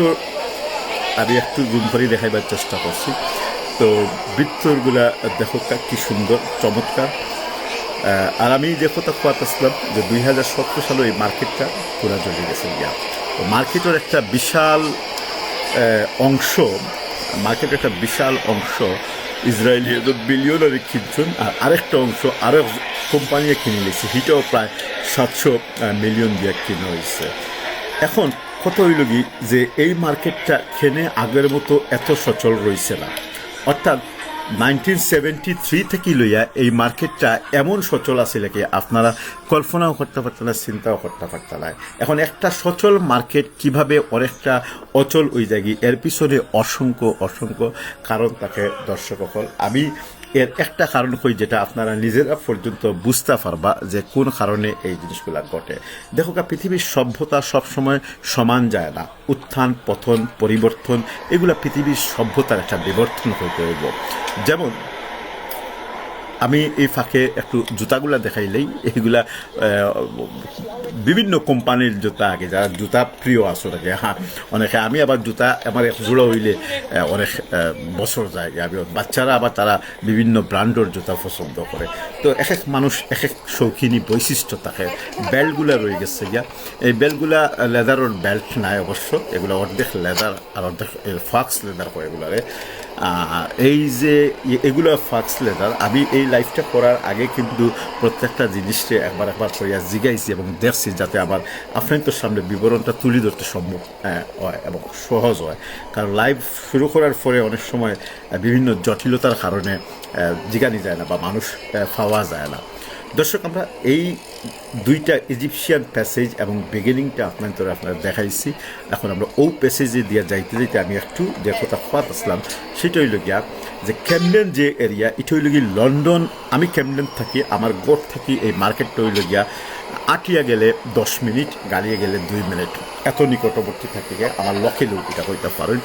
আমি একটু জুম করে দেখাইবার চেষ্টা করছি। তো বৃত্তগুলা দেখো কি সুন্দর চমৎকার। আর আমি যে কথা আসলাম যে 2017 সালে এই মার্কেটটা পুরা জ্বলে গেছে গিয়া। তো মার্কেটের একটা বিশাল অংশ ইসরায়েলি বিলিয়নারে কিনছেন, আর আরেকটা অংশ আরও কোম্পানি কিনে নিয়েছে, সেটাও প্রায় 700 মিলিয়ন দিয়ে কিনে হয়েছে। এখন কত হইল কি যে এই মার্কেটটা খেনে আগের মতো এত সচল রয়েছে না, অর্থাৎ 1973 থেকে লইয়া এই মার্কেটটা এমন সচল আছিল কি আপনারা কল্পনাও করতে পারতেন না, চিন্তাও করতে পারতেন না। এখন একটা সচল মার্কেট কিভাবে অনেকটা অচল হয়ে যায় এর পিছনে অসংখ্য অসংখ্য কারণ থাকে দর্শক সকল। আমি এর একটা কারণ কই যেটা আপনারা নিজেরা পর্যন্ত বুঝতে পারবা যে কোন কারণে এই জিনিসগুলা ঘটে। দেখো পৃথিবীর সভ্যতা সবসময় সমান যায় না, উত্থান পতন পরিবর্তন এগুলা পৃথিবীর সভ্যতার একটা বিবর্তন হইতে হইব। যেমন আমি এই ফাঁকে একটু জুতাগুলা দেখাইলেই, এইগুলা বিভিন্ন কোম্পানির জুতা, আগে যারা জুতা প্রিয় আসো থাকে, হ্যাঁ অনেকে, আমি আবার জুতা আমার এক জোড়া হইলে অনেক বছর যায়। আমি বাচ্চারা আবার তারা বিভিন্ন ব্র্যান্ডের জুতা পছন্দ করে। তো এক এক মানুষ এক এক শৌখিনী বৈশিষ্ট্য থাকে। বেল্টগুলা রয়ে গেছে গিয়া, এই বেল্টগুলা লেদারের বেল্ট নাই অবশ্য, এগুলো অর্ধেক লেদার আর অর্ধেক ফাক্স লেদার করে এগুলারে। এই যে এগুলো ফাক্স লেদার, আমি এই লাইফটা করার আগে কিন্তু প্রত্যেকটা জিনিসকে একবার করিয়া জিগাইছি এবং দেখছি যাতে আবার আপনাদের সামনে বিবরণটা তুলে ধরতে সম্ভব হয় এবং সহজ হয়। কারণ লাইভ শুরু করার পরে অনেক সময় বিভিন্ন জটিলতার কারণে জিগানি যায় না বা মানুষ পাওয়া যায় না। দর্শক, আমরা এই দুইটা ইজিপশিয়ান প্যাসেজ এবং বিগিনিংটা আপনারা দেখাইছি। এখন আমরা ও প্যাসেজে দিয়ে যাইতে যাইতে আমি একটু যে কথা পাত আসলাম সেটা হইল গিয়া যে ক্যামডেন যে এরিয়া, এটা হইল গিয়ে লন্ডন। আমি ক্যামডেন থাকি, আমার গোট থাকি এই মার্কেটটা হইল গিয়া আটিয়া গেলে 10 মিনিট, গাড়িয়ে গেলে 2 মিনিট, এত নিকটবর্তী থাকি আমার লক্ষ্যে লোক এটা হইতে পারেন।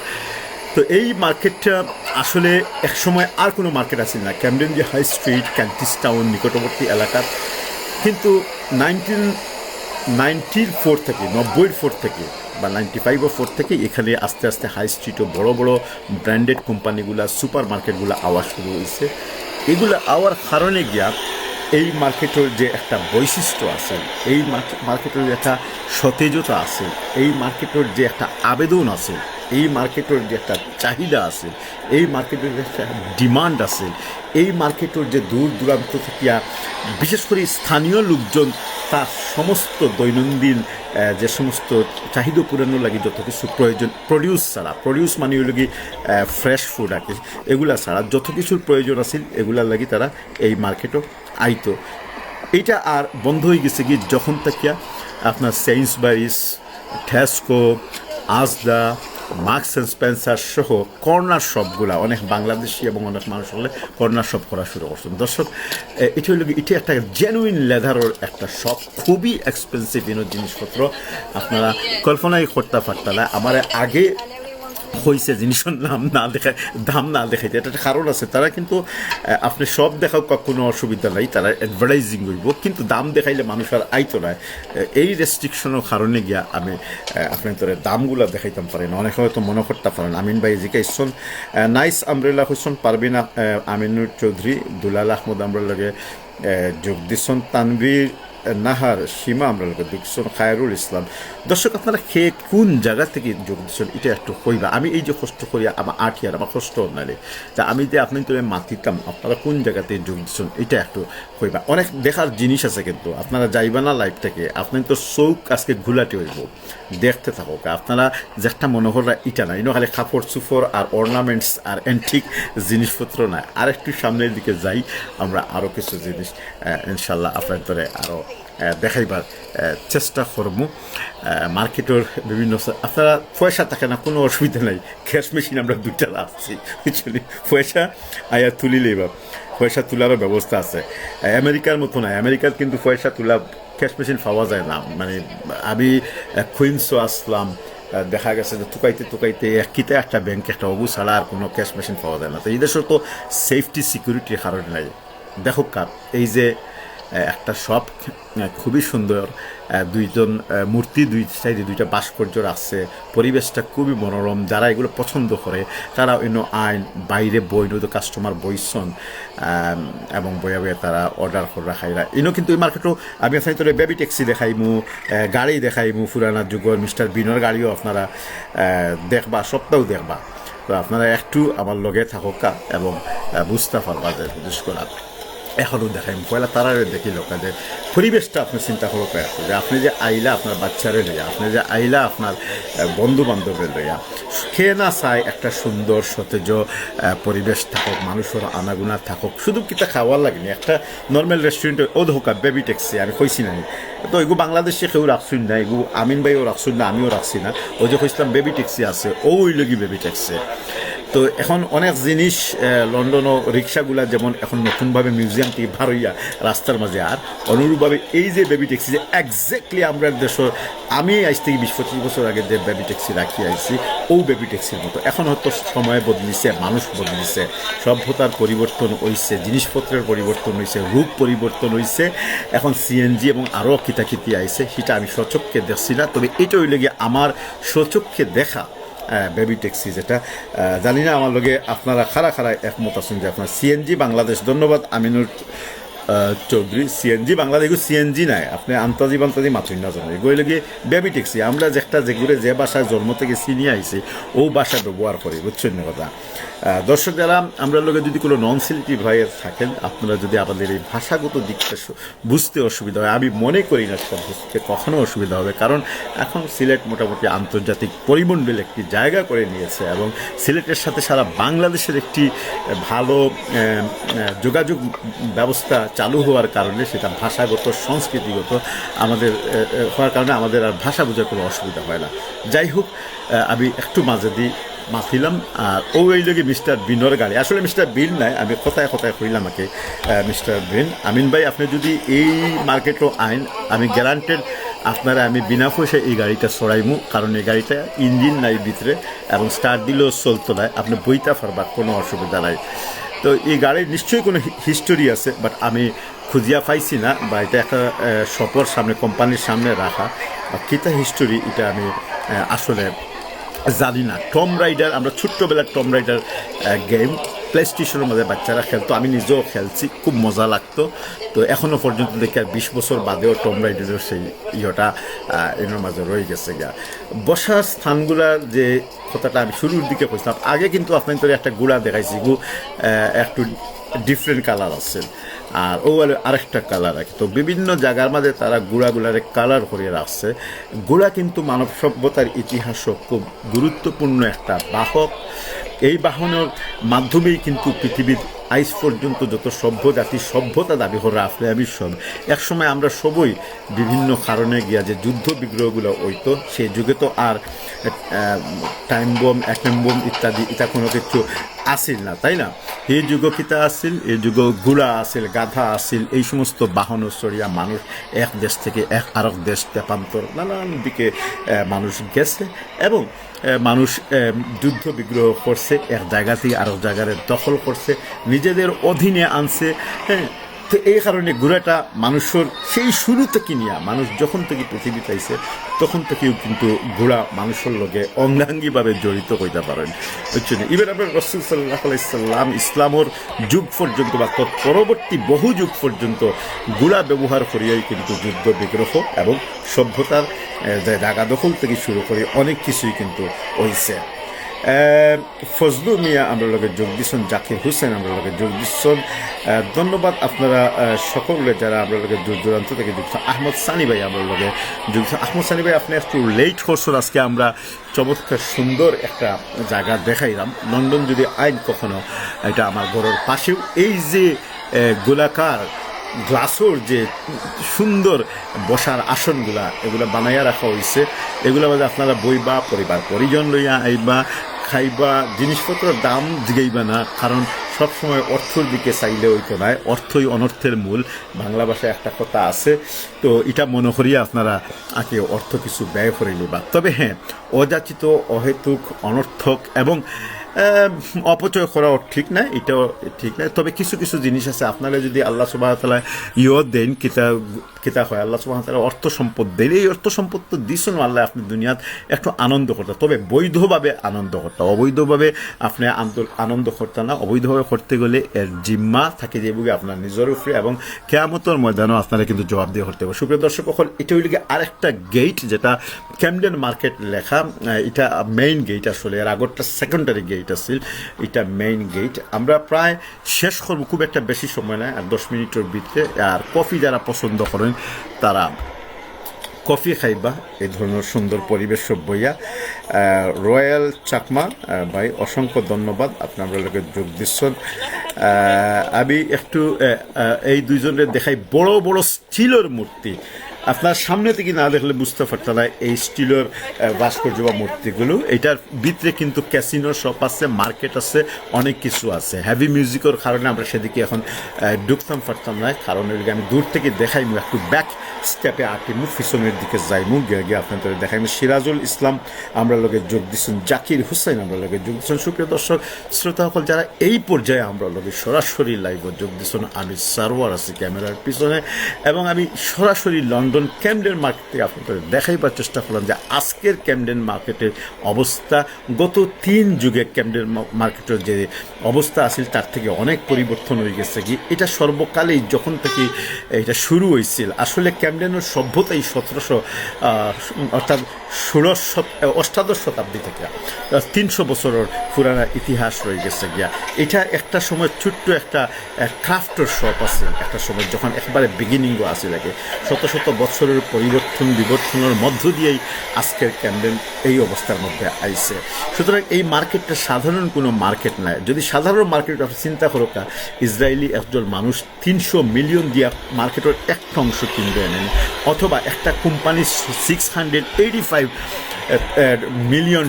তো এই মার্কেটটা আসলে একসময় আর কোনো মার্কেট আসেন না, ক্যামডেন যে হাই স্ট্রিট ক্যান্টিস টাউন নিকটবর্তী এলাকার। কিন্তু 1994 থেকে 94 থেকে বা 95 থেকে এখানে আস্তে আস্তে হাই স্ট্রিটও বড় বড় ব্র্যান্ডেড কোম্পানিগুলা সুপার মার্কেটগুলো আওয়া শুরু হয়েছে। এগুলো আওয়ার কারণে গিয়া এই মার্কেটের যে একটা বৈশিষ্ট্য আছে, এই মার্কেটের যে একটা সতেজতা আছে, এই মার্কেটের যে একটা আবেদন আছে, এই মার্কেটের যে একটা চাহিদা আছে, এই মার্কেটের যে একটা ডিমান্ড আছে, এই মার্কেটের যে দূর দূরান্ত থেকে বিশেষ করে স্থানীয় লোকজন তার সমস্ত দৈনন্দিন যে সমস্ত চাহিদা পূরণ লাগে যত কিছু প্রয়োজন, প্রডিউস ছাড়া, প্রডিউস মানে হলো কি ফ্রেশ ফুড আর কি, এগুলা ছাড়া যত কিছুর প্রয়োজন আছে এগুলার লাগি তারা এই মার্কেটও আইতো। এইটা আর বন্ধ হয়ে গেছে কি যখন থেকে আপনার সেইন্সবারিস, টেস্কো, আসদা, মার্কস অ্যান্ড স্পেন্সার সহ কর্নার শপগুলা, অনেক বাংলাদেশি এবং অনেক মানুষ হলে কর্নার শপ করা শুরু করছেন। দর্শক, এটা হলো এটা একটা জেনুইন লেদারের একটা শপ, খুবই এক্সপেন্সিভ জিনিসপত্র আপনারা কল্পনাই করতে পারতেন না। আমার আগে হয়েছে জিনিসের দাম না দেখাইতে, এটা একটা কারণ আছে। তারা কিন্তু আপনি সব দেখাও কোনো অসুবিধা নাই, তারা অ্যাডভার্টাইজিং করব, কিন্তু দাম দেখাইলে মানুষ আর আইতো না। এই রেস্ট্রিকশনের কারণে গিয়া আমি আপনার দামগুলো দেখাইতাম পারি না। অনেকে হয়তো মনে করতে পারেন আমিন ভাই জিজ্ঞাসন নাইস আমরেলা হোসেন পারবিন আমিনুর চৌধুরী, দুলাল আহমদ আমরা লাগে যোগ দিচ্ছেন, তানভীর নাহার, সীমা আমরা লোক দেখছেন, খায়রুল ইসলাম। দর্শক, আপনারা খেয়ে কোন জায়গা থেকে যোগ দিচ্ছেন এটা একটু কইবা। আমি এই যে কষ্ট করি আমার 8 ইয়ার আমার কষ্ট নারে, তা আমি যে আপনি তো মাতিতাম, আপনারা কোন জায়গাতে যোগ দিচ্ছেন এটা একটু কইবা। অনেক দেখার জিনিস আছে কিন্তু আপনারা যাইবা না লাইভ থেকে, আপনি তো চৌক আজকে ঘুলাতে হইব, দেখতে থাকো। আপনারা যে একটা মনোহররা এটা না, খালি কাপড় চুপড় আর অর্নামেন্টস আর অ্যান্টিক জিনিসপত্র না। আর একটু সামনের দিকে যাই, আমরা আরও কিছু জিনিস ইনশাল্লাহ আপনার ধরে আরও দেখাইবার চেষ্টা করব। মার্কেটের বিভিন্ন আপনারা পয়সা থাকে না, কোনো অসুবিধা নাই, ক্যাশ মেশিন আমরা 2টা রাখছি, বুঝলি, পয়সা আয়া তুলিলেই বা পয়সা তোলারও ব্যবস্থা আছে। আমেরিকার মতো নয়, আমেরিকার কিন্তু পয়সা তোলা ক্যাশ মেশিন পাওয়া যায় না। মানে আমি কুইন্সও আসলাম, দেখা গেছে যে তুকাইতে কিতে একটা ব্যাংক একটা অবু ছাড়া আর কোনো ক্যাশ মেশিন পাওয়া যায় না। তো এই দেশের তো সেফটি সিকিউরিটির কারণে নাই। দেখো এই যে একটা শপ খুবই সুন্দর, দুইজন মূর্তি, দুই সাইডে 2টা ভাস্কর্য আছে, পরিবেশটা খুবই মনোরম। যারা এগুলো পছন্দ করে তারা অন্য আইন বাইরে বই নয়তো কাস্টমার বইসন এবং বইয়া তারা অর্ডার করে রাখাইরা ইনো। কিন্তু এই মার্কেটও আমি আপনার তোর বেবি ট্যাক্সি দেখাইমু, গাড়ি দেখাইমু, পুরানা যুগের মিস্টার বিনোর গাড়িও আপনারা দেখবা, সপ্তাহ দেখবা। তো আপনারা একটু আমার লগে থাকা এবং বুঝতে পারবা যে বিশেষ করে এখনও দেখাই পয়লা তারারে দেখি লোকা যে পরিবেশটা আপনি চিন্তা করো একটু যে আপনি যে আইলা আপনার বাচ্চারে লইয়া, আপনি যে আইলা আপনার বন্ধু বান্ধবের লইয়া, খেয়ে না চায় একটা সুন্দর সতেজ পরিবেশ থাকুক, মানুষের আনাগুনা থাকুক, শুধু কিতা খাওয়ার লাগেনি একটা নর্মাল রেস্টুরেন্টে ও ধোকা বেবি ট্যাক্সি আমি কইছি না, তো এগু বাংলাদেশে কেউ রাখছুন না, এগু আমিন ভাইও রাখছুন না, আমিও রাখছি না, ওই যে কইছিলাম বেবি ট্যাক্সি আছে ও ওই লগি বেবি ট্যাক্সি। তো এখন অনেক জিনিস লন্ডনও রিক্সাগুলা যেমন এখন নতুনভাবে মিউজিয়াম থেকে ভার হইয়া রাস্তার মাঝে, আর অনুরূপভাবে এই যে বেবি ট্যাক্সি যে একজ্যাক্টলি আমরা দেশের আমি আজ থেকে 20-25 বছর আগে যে বেবি ট্যাক্সি রাখি আইছি ও বেবি ট্যাক্সির মতো। এখন হয়তো সময় বদলিছে, মানুষ বদলিছে, সভ্যতার পরিবর্তন হইছে, জিনিসপত্রের পরিবর্তন হইছে, রূপ পরিবর্তন হইছে, এখন সিএনজি এবং আরও কিতাকিতি আইছে, সেটা আমি সচক্ষে দেখছি না, তবে এটা হইলে গিয়ে আমার সচক্ষে দেখা বেবি ট্যাক্সি, যেটা জানি না আমার লগে আপনারা খারা খারা একমত আছেন যে আপনার সিএনজি বাংলাদেশ। ধন্যবাদ আমিনুর চৌধুরী। সিএনজি বাংলাদেশ সিএনজি নাই, আপনি আন্তাজি বান্তাজি মাতুই না জানেন, এগুলো লগে বেবি ট্যাক্সি। আমরা যেটা যেগুলো যে বাসায় জন্ম থেকে চিনি আইছি ও ভাষা ব্যবহার করি, বুঝছেন না কথা। দর্শক যারা আমরা লোকে যদি কোনো নন সিলেটি ভাইয়ের থাকেন, আপনারা যদি আমাদের এই ভাষাগত দিকটা বুঝতে অসুবিধা হয়, আমি মনে করি না সেটা বুঝতে কখনো অসুবিধা হবে, কারণ এখন সিলেট মোটামুটি আন্তর্জাতিক পরিমণ্ডল একটি জায়গা করে নিয়েছে এবং সিলেটের সাথে সারা বাংলাদেশের একটি ভালো যোগাযোগ ব্যবস্থা চালু হওয়ার কারণে সেটা ভাষাগত সংস্কৃতিগত আমাদের হওয়ার কারণে আমাদের আর ভাষা বোঝার কোনো অসুবিধা হয় না। যাই হোক, আমি একটু মাঝে দিই মাতিলাম। আর ও এই লোক মিস্টার বিনর গাড়ি, আসলে মিস্টার বিন নাই, আমি কথায় কথায় কইলাম আমাকে মিস্টার বিন। আমিন ভাই আপনি যদি এই মার্কেটও আইন, আমি গ্যারান্টেড আপনারা আমি বিনা পয়সায় এই গাড়িটা সরাইমু, কারণ এই গাড়িটা ইঞ্জিন নাই ভিতরে এবং স্টার্ট দিলেও চলতো না, আপনি বইতে পারবার কোনো অসুবিধা নাই। তো এই গাড়ির নিশ্চয়ই কোনো হিস্টোরি আছে, বাট আমি খুঁজিয়া পাইছি না, বা এটা একটা শপের সামনে কোম্পানির সামনে রাখা কিতা হিস্টোরি এটা আমি আসলে জানি না। টম রাইডার, আমরা ছোট্টবেলার টম রাইডার গেম প্লে স্টেশনের মধ্যে বাচ্চারা খেলতো, আমি নিজেও খেলছি, খুব মজা লাগতো। তো এখনও পর্যন্ত দেখি আর 20 বছর বাদেও টম রাইডারের সেই ইয়েটা এর মাঝে রয়ে গেছে গা। বসার স্থানগুলার যে কথাটা আমি শুরুর দিকে কইছিলাম, আগে কিন্তু আপনার একটা গুড়া দেখাইছি, একটু ডিফারেন্ট কালার আছে, আর ও আরেকটা কালার আছে। তো বিভিন্ন জায়গার মাঝে তারা গুড়াগুলারে কালার করে রাখছে। গুড়া কিন্তু মানব সভ্যতার ইতিহাসও খুব গুরুত্বপূর্ণ একটা বাহক। এই বাহনের মাধ্যমেই কিন্তু পৃথিবীর আইজ পর্যন্ত যত সভ্য জাতি সভ্যতা দাবি করে আসলে আমি সব একসময় আমরা সবই বিভিন্ন কারণে গিয়া যে যুদ্ধ বিগ্রহগুলো হইতো, সেই যুগে তো আর টাইম বোম, অ্যাটম বোম ইত্যাদি এটা কোনো কিছু আসিল না, তাই না? এই যুগ কিতা আসিল, এই যুগ ঘোড়া আসিল, গাধা আসিল, এই সমস্ত বাহন চড়িয়া মানুষ এক দেশ থেকে আরেক দেশ তেপান্তর নানান দিকে মানুষ গেছে এবং মানুষ যুদ্ধ বিগ্রহ করছে, এক জায়গা থেকে আরেক জায়গার দখল করছে, নিজেদের অধীনে আনছে। হ্যাঁ, তো এই কারণে ঘোড়াটা মানুষের সেই শুরু থেকে নিয়ে মানুষ যখন থেকে পৃথিবী পাইছে তখন থেকেও কিন্তু ঘোড়া মানুষের লগে অঙ্গাঙ্গিভাবে জড়িত হইতে পারেন, বুঝছেন? এবার আপনার রাসূল সাল্লাল্লাহু আলাইহি সাল্লাম ইসলামের যুগ পর্যন্ত বা পরবর্তী বহু যুগ পর্যন্ত ঘোড়া ব্যবহার করিয়াই কিন্তু যুদ্ধ বিগ্রহ এবং সভ্যতার জায়গা দখল থেকে শুরু করে অনেক কিছুই কিন্তু হয়েছে। ফজলু মিয়া আমরা লগে যোগ দিচ্ছেন, জাকির হোসেন আমরা লগে যোগ দিচ্ছেন, ধন্যবাদ আপনারা সকলে যারা আমরা লগে দূর দূরান্ত থেকে যুক্ত। আহমদ সানি ভাই আমরা লগে যুক্ত। আহমদ সানি ভাই আপনি একটু লেট করছেন, আজকে আমরা চমৎকার সুন্দর একটা জায়গা দেখাইলাম। লন্ডন যদি আইন কখনো, এটা আমার ঘরের পাশেও এই যে গোলাকার গ্লাসের যে সুন্দর বসার আসনগুলা এগুলো বানাইয়া রাখা হয়েছে, এগুলো মাঝে আপনারা বইবা, পরিবার পরিজন লইয়া আইবা, খাইবা, জিনিসপত্রের দাম জিগাইবা না, কারণ সবসময় অর্থের দিকে চাইলে হইতো নয়, অর্থই অনর্থের মূল, বাংলা ভাষায় একটা কথা আছে। তো এটা মনে করিয়া আপনারা আগে অর্থ কিছু ব্যয় করে নিবা। তবে হ্যাঁ, অযাচিত, অহেতুক, অনর্থক এবং অপচয় করাও ঠিক না, এটাও ঠিক না। তবে কিছু কিছু জিনিস আছে, আপনারা যদি আল্লাহ সুবহানাহু ওয়া তাআলা দেন, কিতা হয় আল্লাহ সুবহানাহু ওয়া তাআলা অর্থ সম্পদ দেন, এই অর্থ সম্পদ তো দিছেন আল্লাহ আপনি দুনিয়াত একটু আনন্দ করতে, তবে বৈধভাবে আনন্দ করতে, অবৈধভাবে আপনি আনন্দ করতে না। অবৈধভাবে করতে গেলে এর জিম্মা থাকে যেগুলো আপনার নিজের উপরে এবং কিয়ামতের ময়দানও আপনারা কিন্তু জবাব দিয়ে করতে হবে। সুপ্রিয় দর্শক, এটা হইলে আরেকটা গেট যেটা ক্যামডেন মার্কেট লেখা, এটা মেইন গেট, আসলে এর আগরটা সেকেন্ডারি গেট। গেট আছিল, এটা মেইন গেট। আমরা প্রায় শেষ করবো, খুব একটা বেশি সময় নেয়, আর 10 মিনিটের ভিতরে। আর কফি যারা পছন্দ করেন তারা কফি খাইবা এই ধরনের সুন্দর পরিবেশ বইয়া। রয়্যাল চাকমা ভাই, অসংখ্য ধন্যবাদ, আপনারা লোকের যোগ দিচ্ছেন। আমি একটু এই দুইজনের দেখাই বড় বড় স্টিলের মূর্তি। আপনার সামনে থেকে না দেখলে বুঝতে পারতেন না এই স্টিলের ভাস্কর্য বা মূর্তিগুলো। এটার ভিতরে কিন্তু ক্যাসিনো শপ আছে, মার্কেট আছে, অনেক কিছু আছে। হেভি মিউজিকের কারণে আমরা সেদিকে এখন ঢুকতাম পারতাম না, কারণ আমি দূর থেকে দেখাইমু, একটু ব্যাক স্টেপে আঁকিমু, পিছনের দিকে যাইমু, গিয়ে আপনাদের দেখাইমু। সিরাজুল ইসলাম আমরা লোকে যোগ দিচ্ছেন, জাকির হুসাইন আমরা লোকে যোগ দিচ্ছেন। সুপ্রিয় দর্শক শ্রোতা সকল যারা এই পর্যায়ে আমরা লোকে সরাসরি লাইভে যোগ দিচ্ছেন, আমি সার্ভার আছি ক্যামেরার পিছনে, এবং আমি সরাসরি লন্ডন ক্যামডেন মার্কেট থেকে আপনাদের দেখাইবার চেষ্টা করলাম যে আজকের ক্যামডেন মার্কেটের অবস্থা। গত 3 যুগে ক্যামডেন মার্কেটের যে অবস্থা আছিল তার থেকে অনেক পরিবর্তন হয়ে গেছে। কি এটা সর্বকালেই যখন থেকে এটা শুরু হয়েছিল, আসলে ক্যামডেনের সভ্যতাই 1700 অর্থাৎ 16 শতাব্দী থেকে 300 বছরের পুরানা ইতিহাস রয়ে গেছে গিয়া। এটা একটা সময় ছোট্ট একটা ক্রাফটের শপ আছে, একটা সময় যখন একবারে বিগিনিংও আছে লাগে। শত শত বছরের পরিবর্তন বিবর্তনের মধ্য দিয়েই আজকের ক্যামডেন এই অবস্থার মধ্যে আইছে। সুতরাং এই মার্কেটটা সাধারণ কোনো মার্কেট নয়। যদি সাধারণ মার্কেট আপনি চিন্তা করো, ইসরায়েলি একজন মানুষ 300 মিলিয়ন দিয়া মার্কেটের একটা অংশ কিনবে নেন, অথবা একটা কোম্পানি $685 মিলিয়ন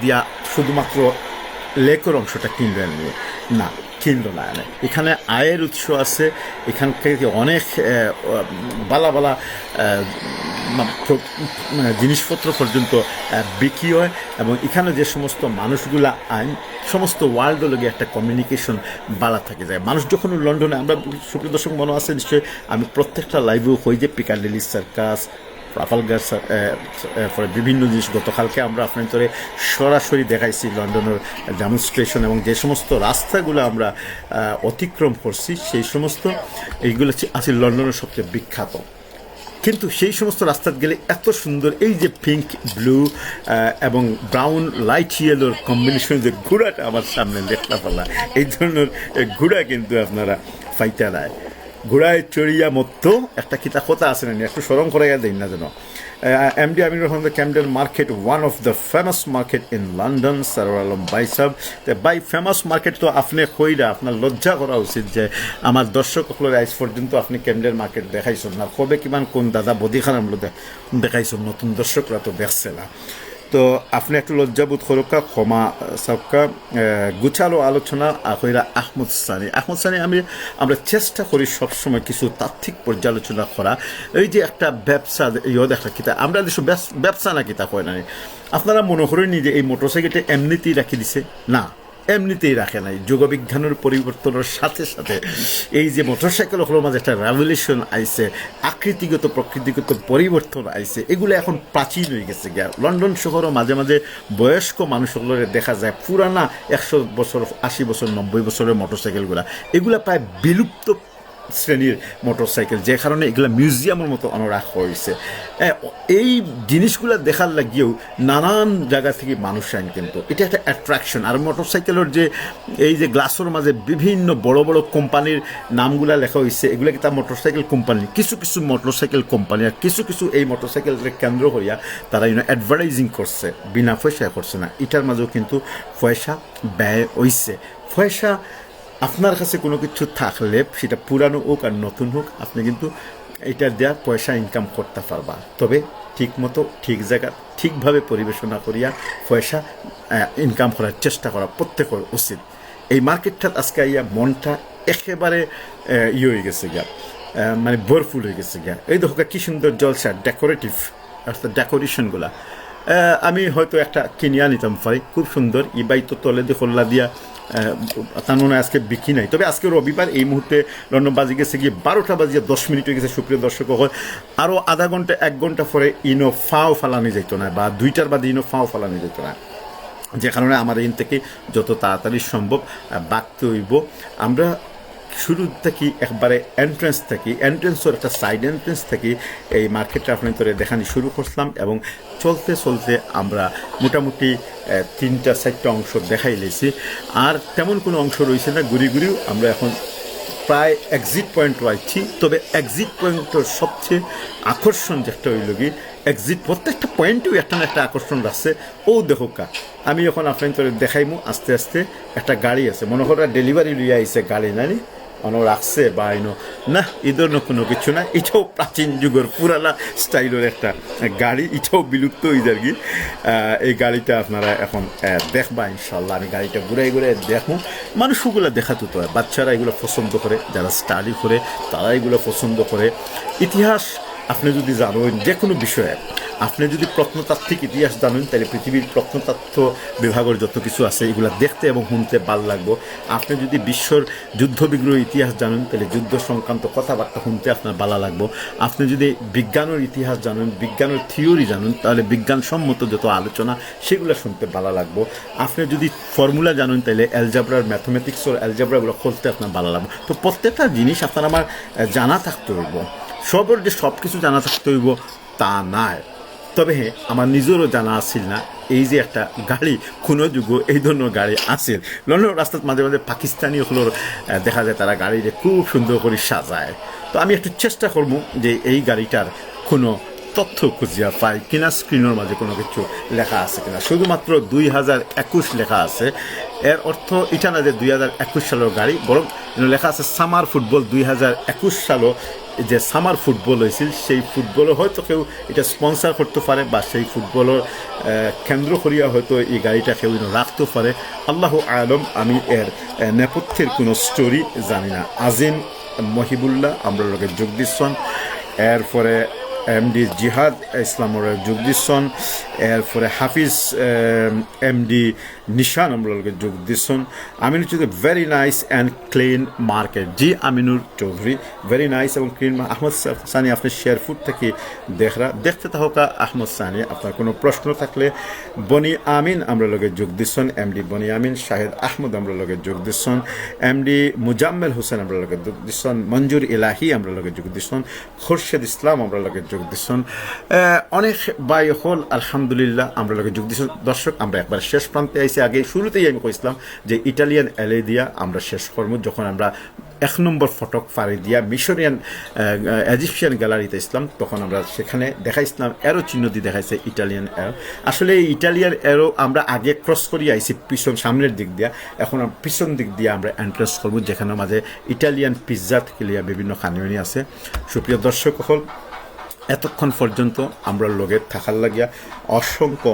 দিয়া শুধুমাত্র লেকের অংশটা কিনবে না, কিনলো না। এখানে আয়ের উৎস আছে, এখান থেকে অনেক বালা বালা জিনিসপত্র পর্যন্ত বিক্রি হয়, এবং এখানে যে সমস্ত মানুষগুলা আইন সমস্ত ওয়ার্ল্ড লগে একটা কমিউনিকেশন বালা থাকে যায়। মানুষ যখন লন্ডনে, আমরা সুপ্রিয় দর্শক মনে আছে নিশ্চয়ই, আমি প্রত্যেকটা লাইভেও হই যে পিকাডিলি সার্কাস, ট্রাফালগার, পরে বিভিন্ন জিনিস গতকালকে আমরা আপনার সরাসরি দেখাইছি লন্ডনের ডেমনস্ট্রেশন, এবং যে সমস্ত রাস্তাগুলো আমরা অতিক্রম করছি সেই সমস্ত এইগুলো আছে লন্ডনের সবচেয়ে বিখ্যাত। কিন্তু সেই সমস্ত রাস্তা গেলে এত সুন্দর, এই যে পিঙ্ক ব্লু এবং ব্রাউন লাইট ইয়েলোর কম্বিনেশন, যে ঘোড়াটা আমার সামনে দেখতে পারলাম, এই ধরনের ঘোড়া কিন্তু আপনারা পাইতে দেয়। ঘোড়ায় চড়িয়া মতো একটা কিতা কথা আছে না, একটু স্মরণ করাইয়া দেন না যেন। MD Amir Rahman, the Camden market, one of the famous market in London. Sarwar Alam বাই সাহেব, বাই ফেমাস মার্কেট তো আপনি কইরা আপনার লজ্জা করা উচিত যে আমার দর্শক সকলের আজ পর্যন্ত আপনি ক্যামডেন মার্কেট দেখাইছেন না। কবে কিমান কোন দাদা বদিখানার মধ্যে দেখাইছেন, নতুন দর্শকরা তো দেখছে না। তো আপনি একটু লজ্জাবোধ করুকা, ক্ষমা সবকা। গুছালো আলোচনা হইরা আহমদ সানি। আমরা চেষ্টা করি সবসময় কিছু তাত্ত্বিক পর্যালোচনা করা। এই যে একটা ব্যবসা দেখা কিতা, আমরা দেশে ব্যবসা না কিতা কয় না, আপনারা মনে করেন যে এই মোটরসাইকেলটা এমনিতেই রাখি দিছে না, এমনিতেই রাখে নাই। যুগবিজ্ঞানের পরিবর্তনের সাথে সাথে এই যে মোটরসাইকেল হলোর মাঝে একটা রেভলিউশন আইছে, আকৃতিগত প্রকৃতিগত পরিবর্তন আইছে, এগুলো এখন প্রাচীন হয়ে গেছে গিয়া। লন্ডন শহরও মাঝে মাঝে বয়স্ক মানুষগুলোরে দেখা যায় পুরানা 100 বছর 80 বছর 90 বছরের মোটরসাইকেলগুলা, এগুলা প্রায় বিলুপ্ত শ্রেণীর মোটরসাইকেল, যে কারণে এগুলো মিউজিয়ামের মতো রাখা হয়েছে। এই জিনিসগুলো দেখার লাগিয়েও নানান জায়গা থেকে মানুষ আইন, কিন্তু এটা একটা অ্যাট্রাকশন। আর মোটরসাইকেলের যে এই যে গ্লাসের মাঝে বিভিন্ন বড় বড় কোম্পানির নামগুলা লেখা হয়েছে, এগুলো কি তার মোটরসাইকেল কোম্পানি, কিছু কিছু মোটরসাইকেল কোম্পানি, আর কিছু কিছু এই মোটরসাইকেলকে কেন্দ্র করিয়া তারা অ্যাডভার্টাইজিং করছে, বিনা পয়সায় করছে না। এটার মাঝেও কিন্তু পয়সা ব্যয় হইছে। পয়সা আপনার কাছে কোনো কিছু থাকলে, সেটা পুরানো হোক আর নতুন হোক, আপনি কিন্তু এটা দেওয়া পয়সা ইনকাম করতে পারবা। তবে ঠিক মতো ঠিক জায়গা ঠিকভাবে পরিবেশনা করিয়া পয়সা ইনকাম করার চেষ্টা করা প্রত্যেকের উচিত। এই মার্কেটটা আজকে আইয়া মনটা একেবারে হয়ে গেছে গিয়া, মানে ভরফুল হয়ে গেছে গিয়া। এই দেখো কি সুন্দর জলসা, ডেকোরেটিভ অর্থাৎ ডেকোরেশনগুলা আমি হয়তো একটা কিনিয়া নিতাম পারি, খুব সুন্দর। ইবাই তো তলে দিয়ে খোল্লা দিয়া তার মনে হয় আজকে বিক্রি নাই। তবে আজকে রবিবার, এই মুহূর্তে লন্ডন বাজে গেছে গিয়ে 12টা বাজিয়ে 10 মিনিট হয়ে গেছে। সুপ্রিয় দর্শক, আরও আধা ঘন্টা 1 ঘন্টা পরে ফাও ফালানি যেত না, বা 2টার বাদে ফাও ফালানি যেত না, যে কারণে আমার থেকে যত তাড়াতাড়ি সম্ভব বাঁকতে হইব। আমরা শুরু থেকে একবারে এন্ট্রেন্সের একটা সাইড এন্ট্রেন্স থেকে এই মার্কেটটা আপনার তোরে দেখানি শুরু করছিলাম এবং চলতে চলতে আমরা মোটামুটি 3-4টা অংশ দেখাই লেছি আর তেমন কোনো অংশ রয়েছে না ঘুরিও আমরা এখন প্রায় এক্সিট পয়েন্ট রয়েছি তবে এক্সিট পয়েন্টের সবচেয়ে আকর্ষণ যেটা হইল কি এক্সিট প্রত্যেকটা পয়েন্টেও একটা না একটা আকর্ষণ রাখছে ও দেখো কা আমি যখন আপনার দেখাইমু আস্তে আস্তে একটা গাড়ি আছে মনে করা ডেলিভারি লইয়া আইছে গাড়ি নানি অন রাখছে বা আইনো না ইদর কোনো কিছু না এটাও প্রাচীন যুগের পুরানা স্টাইলের একটা গাড়ি এটাও বিলুপ্ত হয়ে যায় কি এই গাড়িটা আপনারা এখন দেখবা ইনশাল্লাহ আমি গাড়িটা ঘুরাই দেখুন মানুষগুলো দেখাতো তো বাচ্চারা এগুলো পছন্দ করে যারা স্টাডি করে তারা এগুলো পছন্দ করে ইতিহাস আপনি যদি জানেন যে কোনো বিষয়ে আপনি যদি প্রত্নতাত্ত্বিক ইতিহাস জানেন তাহলে পৃথিবীর প্রত্নতত্ত্ব বিভাগের যত কিছু আছে এগুলো দেখতে এবং শুনতে ভালো লাগবে আপনি যদি বিশ্বর যুদ্ধবিগ্রহ ইতিহাস জানেন তাহলে যুদ্ধ সংক্রান্ত কথাবার্তা শুনতে আপনার ভালো লাগবে আপনি যদি বিজ্ঞানের ইতিহাস জানেন বিজ্ঞানের থিওরি জানেন তাহলে বিজ্ঞানসম্মত যত আলোচনা সেগুলো শুনতে ভালো লাগবে আপনি যদি ফর্মুলা জানেন তাহলে অ্যালজেব্রার ম্যাথমেটিক্সের অ্যালজেব্রাগুলো খুলতে আপনার ভালো লাগবে তো প্রত্যেকটা জিনিস আপনার আমার জানা থাকতে হইব সবর যে সব কিছু জানা থাকতে হইব তা নয় তবে হ্যাঁ আমার নিজেরও জানা আসছিল না এই যে একটা গাড়ি কোনো যুগ এই ধরনের গাড়ি আসিল লন্ডন রাস্তার মাঝে মাঝে পাকিস্তানি হলোর দেখা যায় তারা গাড়িটা খুব সুন্দর করে সাজায় তো আমি একটু চেষ্টা করবো যে এই গাড়িটার কোনো তথ্য খুঁজিয়া পাই কিনা স্ক্রিনের মাঝে কোনো কিছু লেখা আছে কিনা শুধুমাত্র 2021 লেখা আছে এর অর্থ এটা না যে 2021 সালের গাড়ি বরং লেখা আছে সামার ফুটবল 2021 সালও যে সামার ফুটবল হয়েছিল সেই ফুটবলও হয়তো কেউ এটা স্পন্সার করতে পারে বা সেই ফুটবলের কেন্দ্র করিয়া হয়তো এই গাড়িটা কেউ রাখতে পারে আল্লাহ আলম আমি এর নেপথ্যের কোনো স্টোরি জানি না আজিম মহিবুল্লাহ আমরা লোকে যোগ দিচ্ছেন এরপরে এমডি জিহাদ ইসলামের যোগ দিচ্ছেন এরপরে হাফিজ এমডি নিশান আমরা লোকে যোগ দিচ্ছেন Aminur Chowdhury very nice and clean market G Aminur Chowdhury very nice এবং ক্লিন আহমদ সানি আপনি শেয়ারফুড থেকে দেখতে থাকা আহমদ সানি আপনার কোনো প্রশ্ন থাকলে বনি আমিন আমরা লোকে যোগ দিচ্ছেন এমডি বনি আমিন শাহেদ আহমদ আমরা লোকে যোগ দিচ্ছেন এমডি মুজাম্মেল হোসেন আমরা লোকে যোগ দিচ্ছেন মঞ্জুর ইলাহি আমরা লোকে যোগ দিচ্ছেন খোরশেদ ইসলাম আমরা লোকে যোগ দিচ্ছেন অনেক বাই হল আলহামদুলিল্লাহ আমরা লোকে যোগ দিচ্ছেন দর্শক আমরা একবার শেষ প্রান্তে আইসি আগে শুরুতেই আমি কইছিলাম যে ইটালিয়ান এলে দিয়া আমরা শেষ করবো যখন আমরা 1 নম্বর ফটক ফাড়ি দিয়া মিশরিয়ান ইজিপশিয়ান গ্যালারিতে ইসলাম তখন আমরা সেখানে দেখাইছিলাম এরো চিহ্ন দিয়ে দেখাইছে ইটালিয়ান এরো আসলে এই ইটালিয়ান এরো আমরা আগে ক্রস করি আইছি পিছন সামনের দিক দিয়া এখন পিছন দিক দিয়ে আমরা এন্ট্রেন্স করবো যেখানে মাঝে ইটালিয়ান পিৎজা থেকে লিয়া বিভিন্ন খানিয়নি আছে সুপ্রিয় দর্শক হল এতক্ষণ পর্যন্ত আমরা লগে থাকার লাগিয়া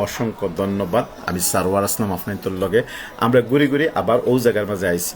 অসংখ্য ধন্যবাদ আমি সারওয়ার আসলাম আপনার লগে আমরা ঘুরে আবার ও জায়গার মাঝে আইছি